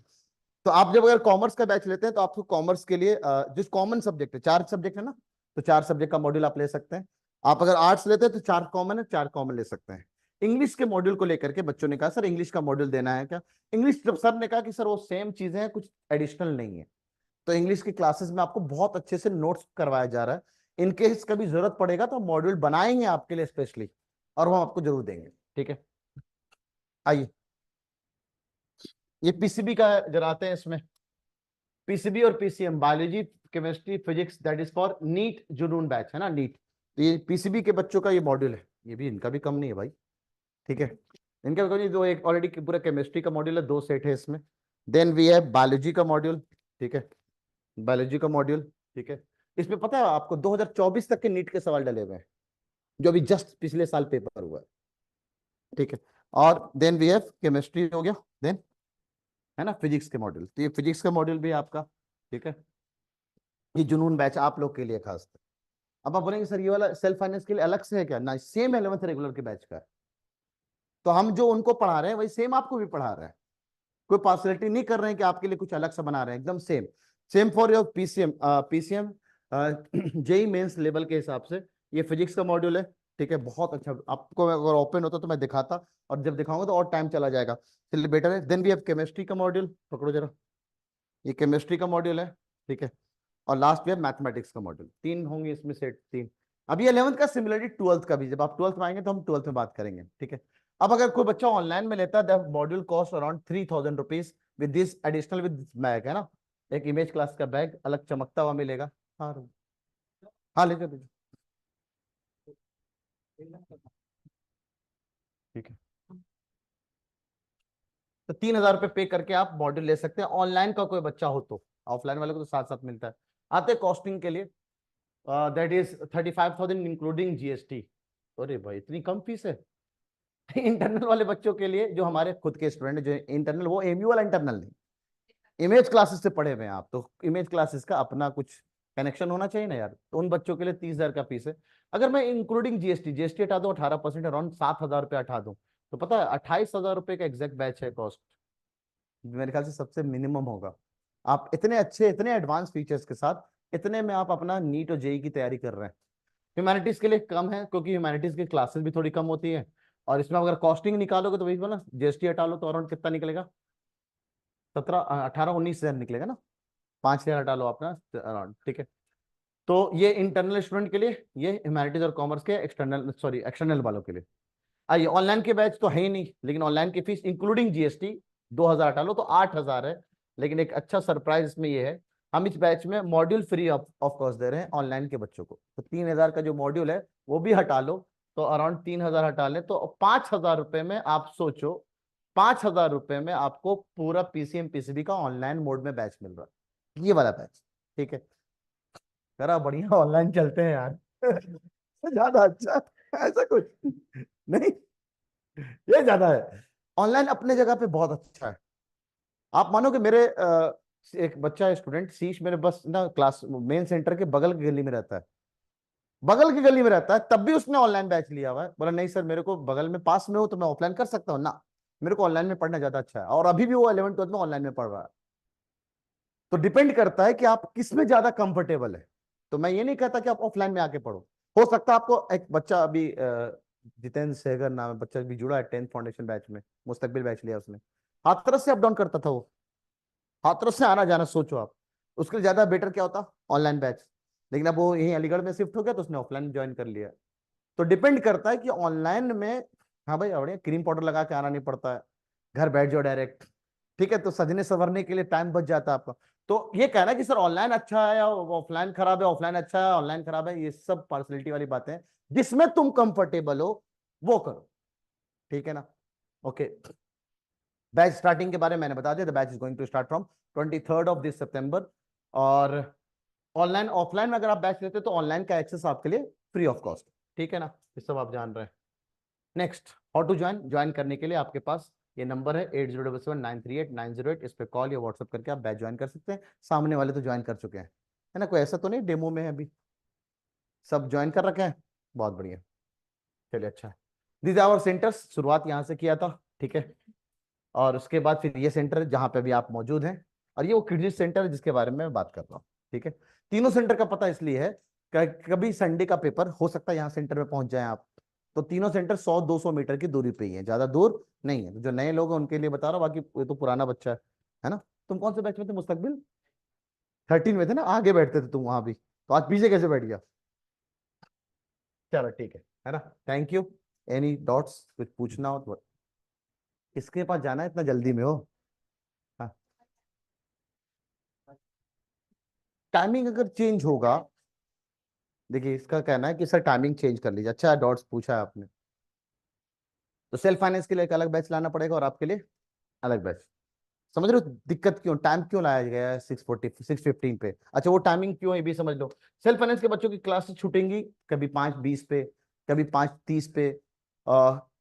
तो आप जब अगर कॉमर्स का बैच लेते हैं तो आपको कॉमर्स के लिए जो कॉमन सब्जेक्ट है, 4 सब्जेक्ट है ना, तो 4 सब्जेक्ट का मॉड्यूल आप ले सकते हैं। आप अगर आर्ट्स लेते हैं तो 4 कॉमन है, 4 कॉमन ले सकते हैं। इंग्लिश के मॉड्यूल को लेकर के बच्चों ने कहा सर इंग्लिश का मॉड्यूल देना है क्या? इंग्लिश जब सर ने कहा कि सर वो सेम चीजें हैं, कुछ एडिशनल नहीं है, तो इंग्लिश की क्लासेस में आपको बहुत अच्छे से नोट्स करवाया जा रहा है। इनकेस कभी जरूरत पड़ेगा तो मॉड्यूल बनाएंगे आपके लिए स्पेशली, और वो हम आपको जरूर देंगे। ठीक है, आइए ये पीसीबी का जरा आते हैं इसमें। पीसीबी और PCM, biology chemistry physics, that is for NEET Junoon batch है ना, नीट। तो ये पीसीबी के बच्चों का ये मॉड्यूल है, ये भी इनका भी कम नहीं है भाई। ठीक है, इनका भी कम नहीं, दो एक ऑलरेडी पूरा केमिस्ट्री का मॉड्यूल है, 2 सेट है इसमें। देन वी है बायोलॉजी का मॉड्यूल। ठीक है, बायोलॉजी का मॉड्यूल। ठीक है, इसमें पता है आपको 2024 तक के नीट के सवाल डले हुए हैं, जो अभी जस्ट पिछले साल पेपर हुआ है। ठीक है, और देन वी हैव केमिस्ट्री हो गया, देन है ना फिजिक्स के मॉड्यूल, तो ये फिजिक्स का मॉड्यूल भी है आपका। ठीक है, ये जुनून बैच आप लोग के लिए खास है। अब आप बोलेंगे सर ये वाला सेल्फ फाइनेंस के लिए अलग से है क्या? ना, सेम 11th रेगुलर के बैच का है। तो हम जो उनको पढ़ा रहे हैं वही सेम आपको भी पढ़ा रहे हैं, कोई पार्सलिटी नहीं कर रहे हैं कि आपके लिए कुछ अलग से बना रहे हैं, एकदम same. Same for your PCM, PCM JEE Mains level के हिसाब से ये फिजिक्स का मॉड्यूल है। ठीक है, बहुत अच्छा, आपको अगर ओपन होता तो मैं दिखाता, और जब दिखाऊंगा तो और टाइम चला जाएगा, इसलिए बेटर है। देन वी हैव केमिस्ट्री का मॉड्यूल, पकड़ो जरा, ये केमिस्ट्री का मॉड्यूल है। ठीक है, और लास्ट में मैथमेटिक्स का मॉड्यूल, 3 होंगे इसमें सेट, 3। अब ये 11th का सिमिलरली 12th का भी, जब आप 12th में आएंगे तो हम 12th में बात करेंगे। ठीक है, अब अगर कोई बच्चा ऑनलाइन में लेता है, the module cost around 3000 rupees with this additional, with bag है ना, एक इमेज क्लास का बैग अलग चमकता हुआ मिलेगा। हाँ हाँ, ले जाओ। ठीक है, तो 3000 रुपये पे करके आप मॉड्यूल ले सकते हैं, ऑनलाइन का कोई बच्चा हो तो। ऑफलाइन वाले को तो साथ साथ मिलता है। आते कॉस्टिंग के लिए, दैट इज 35,000 इंक्लूडिंग जीएसटी। अरे भाई इतनी कम फीस है। इंटरनल वाले बच्चों के लिए, जो हमारे खुद के स्टूडेंट जो इंटरनल, वो एमयू वाला इंटरनल नहीं, इमेज क्लासेस से पढ़े हुए हैं आप, तो इमेज क्लासेस का अपना कुछ कनेक्शन होना चाहिए ना यार, तो उन बच्चों के लिए 30,000 का फीस है। अगर मैं इंक्लूडिंग जीएसटी, जीएसटी हटा दूं 18%, अराउंड 7,000 रुपये हटा दूं, तो पता है 28,000 रुपये का एग्जैक्ट बैच है कॉस्ट। मेरे ख्याल से सबसे मिनिमम होगा। आप इतने अच्छे, इतने एडवांस फीचर्स के साथ, इतने में आप अपना नीट और जेई की तैयारी कर रहे हैं। ह्यूमैनिटीज के लिए कम है, क्योंकि ह्यूमैनिटीज की क्लासेस भी थोड़ी कम होती है, और इसमें अगर कॉस्टिंग निकालोगे तो वही बोला, जीएसटी हटा लो तो अराउंड कितना निकलेगा, 18-19 हजार निकलेगा ना, 5,000 हटा लो अपना अराउंड। ठीक है, तो ये इंटरनल स्टूडेंट के लिए, ये ह्यूमैनिटीज और कॉमर्स के एक्सटर्नल, सॉरी एक्सटर्नल वालों के लिए। आइए, ऑनलाइन के बैच तो है ही नहीं, लेकिन ऑनलाइन की फीस इंक्लूडिंग जीएसटी 2,000 हटा लो तो 8,000 है। लेकिन एक अच्छा सरप्राइज इसमें ये है, हम इस बैच में मॉड्यूल फ्री ऑफ कॉस्ट दे रहे हैं ऑनलाइन के बच्चों को। तो 3,000 का जो मॉड्यूल है वो भी हटा लो, तो अराउंड 3,000 हटा ले तो 5,000 रुपये में आप सोचो, 5,000 रुपये में आपको पूरा पीसीएम पीसीबी का ऑनलाइन मोड में बैच मिल रहा है, ये वाला बैच। ठीक है, जरा बढ़िया ऑनलाइन चलते हैं यार। ज्यादा अच्छा, ऐसा कुछ नहीं, ये ज्यादा है। ऑनलाइन अपने जगह पे बहुत अच्छा है। आप मानो कि मेरे एक बच्चा है स्टूडेंट शीश, मेरे बस ना क्लास मेन सेंटर के बगल की गली में रहता है, बगल की गली में रहता है, तब भी उसने ऑनलाइन बैच लिया हुआ है। बोला नहीं सर, मेरे को बगल में पास में हो तो मैं ऑफलाइन कर सकता हूँ ना, मेरे को ऑनलाइन में पढ़ना ज्यादा अच्छा है, और अभी भी वो 11th 12th में ऑनलाइन में पढ़ रहा है। तो डिपेंड करता है कि आप किस में ज्यादा कंफर्टेबल है। तो मैं ये नहीं कहता कि आप ऑफलाइन में आके पढ़ो। हो सकता है आपको, एक बच्चा अभी जितेंद्र सहगर नाम है, बच्चा भी जुड़ा है 10th फाउंडेशन बैच में, मुस्तकबिल बैच लिया उसने, हाथरस से अप डाउन करता था वो, हाथरस से आना जाना सोचो आप, उसके लिए ज्यादा बेटर क्या होता, ऑनलाइन बैच। लेकिन अब वो यहीं अलीगढ़ में शिफ्ट हो गया तो उसने ऑफलाइन ज्वाइन कर लिया। तो डिपेंड करता है कि ऑनलाइन में, हाँ भाई बढ़िया, क्रीम पाउडर लगा के आना नहीं पड़ता है, घर बैठ जाओ डायरेक्ट। ठीक है, तो सजने संवरने के लिए टाइम बच जाता है आपका। तो ये कहना कि सर ऑनलाइन अच्छा है या ऑफलाइन खराब है, ऑफलाइन अच्छा है ऑनलाइन खराब है, ये सब पर्सनैलिटी वाली बातें हैं, जिसमें तुम कंफर्टेबल हो वो करो। ठीक है ना, ओके। बैच स्टार्टिंग के बारे में मैंने बता दिया, the batch is going to start from 23rd of this September. और ऑनलाइन ऑफलाइन में अगर आप बैच लेते हो तो ऑनलाइन का एक्सेस आपके लिए फ्री ऑफ कॉस्ट। ठीक है ना, ये सब आप जान रहे हैं। Next, how to join, join करने के लिए आपके पास ये नंबर है 8077938908, इस पे कॉल या व्हाट्सअप करके आप बैच ज्वाइन कर सकते हैं। सामने वाले तो ज्वाइन कर चुके हैं, है ना, कोई ऐसा तो नहीं डेमो में है अभी, सब ज्वाइन कर रखे हैं, बहुत बढ़िया। चलिए अच्छा है, दीज आवर सेंटर्स, शुरुआत यहाँ से किया था। ठीक है, और उसके बाद फिर ये सेंटर जहाँ पे भी आप मौजूद हैं, और ये वो किड्स सेंटर है जिसके बारे में मैं बात कर रहा हूँ। ठीक है, तीनों सेंटर का पता इसलिए है, कभी संडे का पेपर हो सकता है यहाँ सेंटर में पहुंच जाए आप, तो तीनों सेंटर 100-200 मीटर की दूरी पे ही है, ज्यादा दूर नहीं है। तो जो नए लोग हैं उनके लिए बता रहा हूँ, बाकी ये तो पुराना बच्चा है ना। तुम कौन से बैच में थे मुस्तकबिल? 13 में थे ना, आगे बैठते थे तुम वहां भी, तो आज पीछे कैसे बैठ गया? चलो ठीक है ना। Thank you. एनी डॉट्स, कुछ पूछना हो तो? किसके पास जाना है इतना जल्दी में हो? हाँ, टाइमिंग अगर चेंज होगा, देखिए इसका कहना है कि सर टाइमिंग चेंज कर लीजिए। अच्छा डॉट्स पूछा है आपने, तो सेल्फ फाइनेंस के लिए एक अलग बैच लाना पड़ेगा और आपके लिए अलग बैच। समझ रहे हो दिक्कत क्यों, टाइम क्यों लाया गया है 6:40 6:15 पे? अच्छा वो टाइमिंग क्यों है ये भी समझ लो। सेल्फ फाइनेंस के बच्चों की क्लासेस छूटेंगी कभी 5:20 पे, कभी 5:30 पे।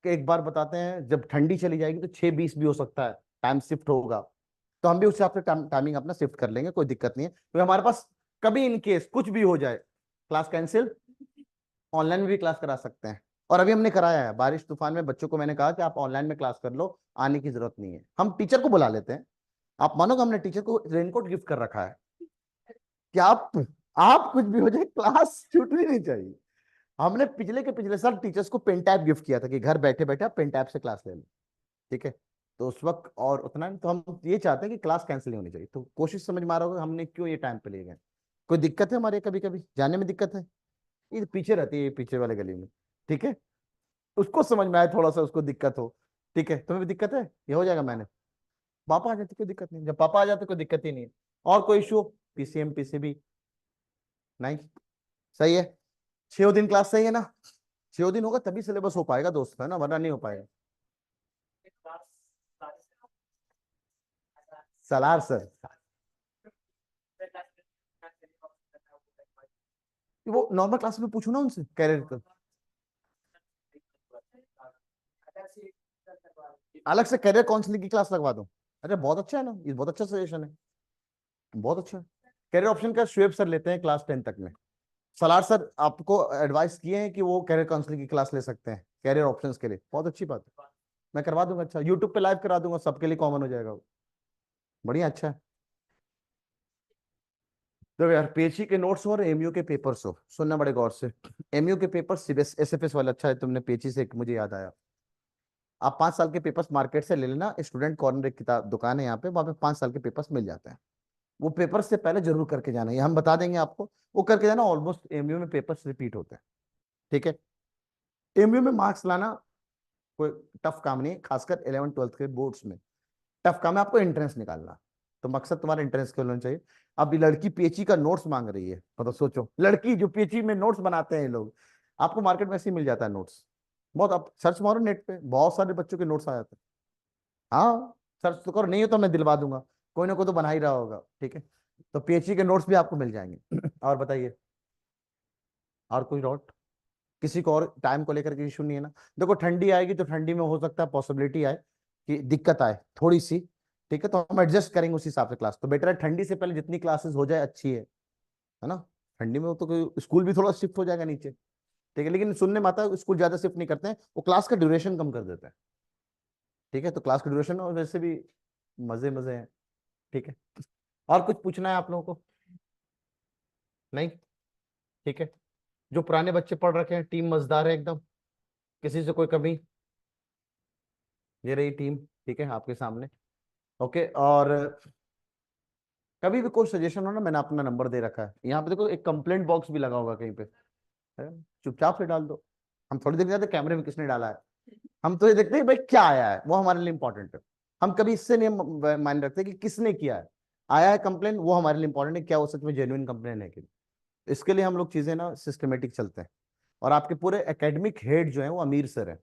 एक बार बताते हैं, जब ठंडी चली जाएगी तो 6:20 भी हो सकता है, टाइम शिफ्ट होगा। तो हम भी उस हिसाब से टाइमिंग अपना शिफ्ट कर लेंगे, कोई दिक्कत नहीं है, क्योंकि हमारे पास कभी इन केस कुछ भी हो जाए, क्लास कैंसिल, ऑनलाइन में भी क्लास करा सकते हैं। और अभी हमने कराया है, बारिश तूफान में बच्चों को मैंने कहा कि आप ऑनलाइन में क्लास कर लो, आने की जरूरत नहीं है। हम टीचर को बुला लेते हैं। आप मानोगे हमने टीचर को रेनकोट गिफ्ट कर रखा है कि आप कुछ भी हो जाए क्लास छूटनी नहीं चाहिए। हमने पिछले के पिछले साल टीचर्स को पेन टैब गिफ्ट किया था कि घर बैठे बैठे आप पेन टैब से क्लास ले लो, ठीक है। तो उस वक्त और उतना नहीं, तो हम ये चाहते हैं कि क्लास कैंसिल नहीं होनी चाहिए। तो कोशिश समझ में आ रहा होगा हमने क्यों ये टाइम पे ले गए। कोई दिक्कत है हमारे, कभी कभी जाने में दिक्कत है? ये पीछे रहती है, ये पीछे वाले गली में, ठीक है। उसको समझ में आए थोड़ा सा, उसको दिक्कत हो, ठीक है। तुम्हें भी दिक्कत है, ये हो जाएगा मैंने। पापा आ जाते कोई दिक्कत नहीं, जब पापा आ जाते कोई दिक्कत ही नहीं है। और कोई इशू? PCM PCB? नहीं, सही है। 6 दिन क्लास सही है ना? 6 दिन होगा तभी सिलेबस हो पाएगा दोस्त, है ना, वरना नहीं हो पाएगा। सलार सर, वो नॉर्मल क्लास में पूछो ना उनसे कैरियर का। अलग से कैरियर काउंसलिंग की क्लास लगवा दो। अरे बहुत अच्छा है ना, ये बहुत अच्छा सजेशन है, बहुत अच्छा है। कैरियर ऑप्शन का शुएब सर लेते हैं क्लास 10 तक में। सलार सर आपको एडवाइस किए हैं कि वो कैरियर काउंसलिंग की क्लास ले सकते हैं कैरियर ऑप्शंस के लिए, बहुत अच्छी बात है। मैं करवा दूंगा, अच्छा यूट्यूब पे लाइव करा दूंगा, सबके लिए कॉमन हो जाएगा वो। बढ़िया, अच्छा है। तो यार पेची के नोट्स हो और एमयू के पेपर्स हो, सुनना बड़े गौर से। एमयू के पेपर सीबीएस एसएफएस वाला, अच्छा है तुमने पेची से, मुझे याद आया। आप 5 साल के पेपर्स मार्केट से ले लेना, स्टूडेंट कॉर्नर एक किताब दुकान है यहाँ पे, वहाँ पे 5 साल के पेपर्स मिल जाते हैं। वो पेपर से पहले जरूर करके जाना, ये हम बता देंगे आपको। वो करके जाना, ऑलमोस्ट एमयू में पेपर्स रिपीट होते हैं, ठीक है। एमयू में मार्क्स लाना कोई टफ काम नहीं है, खासकर 11th 12th के बोर्ड्स में। टफ काम है आपको एंट्रेंस निकालना, तो मकसद तुम्हारा एंट्रेंस के होना चाहिए। अब ये लड़की पीएचई का नोट्स मांग रही है, मतलब सोचो, लड़की जो पीएचई में नोट्स बनाते हैं ये लोग, आपको मार्केट में ऐसे ही मिल जाता है नोट्स। बहुत, आप सर्च मारो नेट पे, बहुत सारे बच्चों के नोट्स आ जाते हैं। हाँ, सर्च तो करो, नहीं हो तो मैं दिलवा दूंगा, कोई ना कोई तो बना ही रहा होगा, ठीक है। तो पीएचई के नोट्स भी आपको मिल जाएंगे। और बताइए, और कोई डाउट? किसी को और टाइम को लेकर के इशू नहीं है ना? देखो ठंडी आएगी तो ठंडी में हो सकता है पॉसिबिलिटी आए कि दिक्कत आए थोड़ी सी, ठीक है। तो हम एडजस्ट करेंगे उस हिसाब से क्लास, तो बेटर है ठंडी से पहले जितनी क्लासेस हो जाए अच्छी है ना। ठंडी में तो कोई स्कूल भी थोड़ा शिफ्ट हो जाएगा नीचे, ठीक है। लेकिन सुनने में आता है स्कूल ज्यादा शिफ्ट नहीं करते हैं, वो क्लास का ड्यूरेशन कम कर देते हैं, ठीक है। तो क्लास का ड्यूरेशन और वैसे भी मजे मजे हैं, ठीक है। और कुछ पूछना है आप लोगों को? नहीं, ठीक है। जो पुराने बच्चे पढ़ रखे हैं, टीम मजेदार है एकदम, किसी से कोई कमी? ये रही टीम, ठीक है आपके सामने, ओके। और कभी भी कोई सजेशन हो ना, मैंने अपना नंबर दे रखा है यहाँ पे, देखो एक कंप्लेंट बॉक्स भी लगा होगा कहीं पे, है? चुपचाप से डाल दो। हम थोड़ी देर जाते कैमरे में किसने डाला है, हम तो ये देखते हैं भाई क्या आया है, वो हमारे लिए इंपॉर्टेंट है। हम कभी इससे नहीं मान रखते कि किसने किया है, आया है कंप्लेन, वो हमारे लिए इंपॉर्टेंट है, क्या वो सच में जेन्युइन कंप्लेन है कि। इसके लिए हम लोग चीजें ना सिस्टमेटिक चलते हैं। और आपके पूरे एकेडमिक हेड जो है वो अमीर सर है।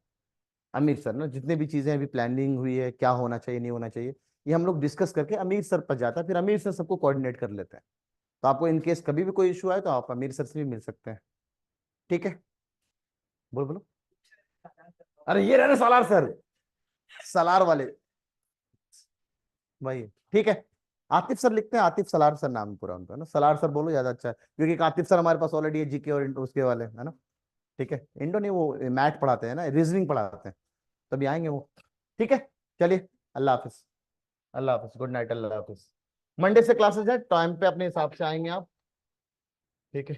अमीर सर ना, जितने भी चीजें अभी प्लानिंग हुई है, क्या होना चाहिए नहीं होना चाहिए, ये हम लोग डिस्कस करके अमीर सर पर जाता है, फिर अमीर सर सबको कोऑर्डिनेट कर लेते हैं। तो आपको इन केस कभी भी कोई इशू आए तो आप अमीर सर से भी मिल सकते हैं, ठीक है। बोलो बोलो। अरे ये रहे ना सालार सर, सलार वाले, वही, ठीक है। आतिफ सर लिखते हैं, आतिफ सलार सर नाम पूरा उनका ना, सलार सर बोलो ज्यादा अच्छा है, क्योंकि एक आतिफ सर हमारे पास ऑलरेडी है जीके और उसके वाले, है ना। ठीक है, इंडो नहीं, वो मैथ पढ़ाते हैं ना, रीजनिंग पढ़ाते हैं, तभी आएंगे वो, ठीक है। चलिए, अल्लाह हाफिज। अल्लाह हाफिज, गुड नाइट, अल्लाह हाफिज। मंडे से क्लासेस है, टाइम पे अपने हिसाब से आएंगे आप, ठीक है।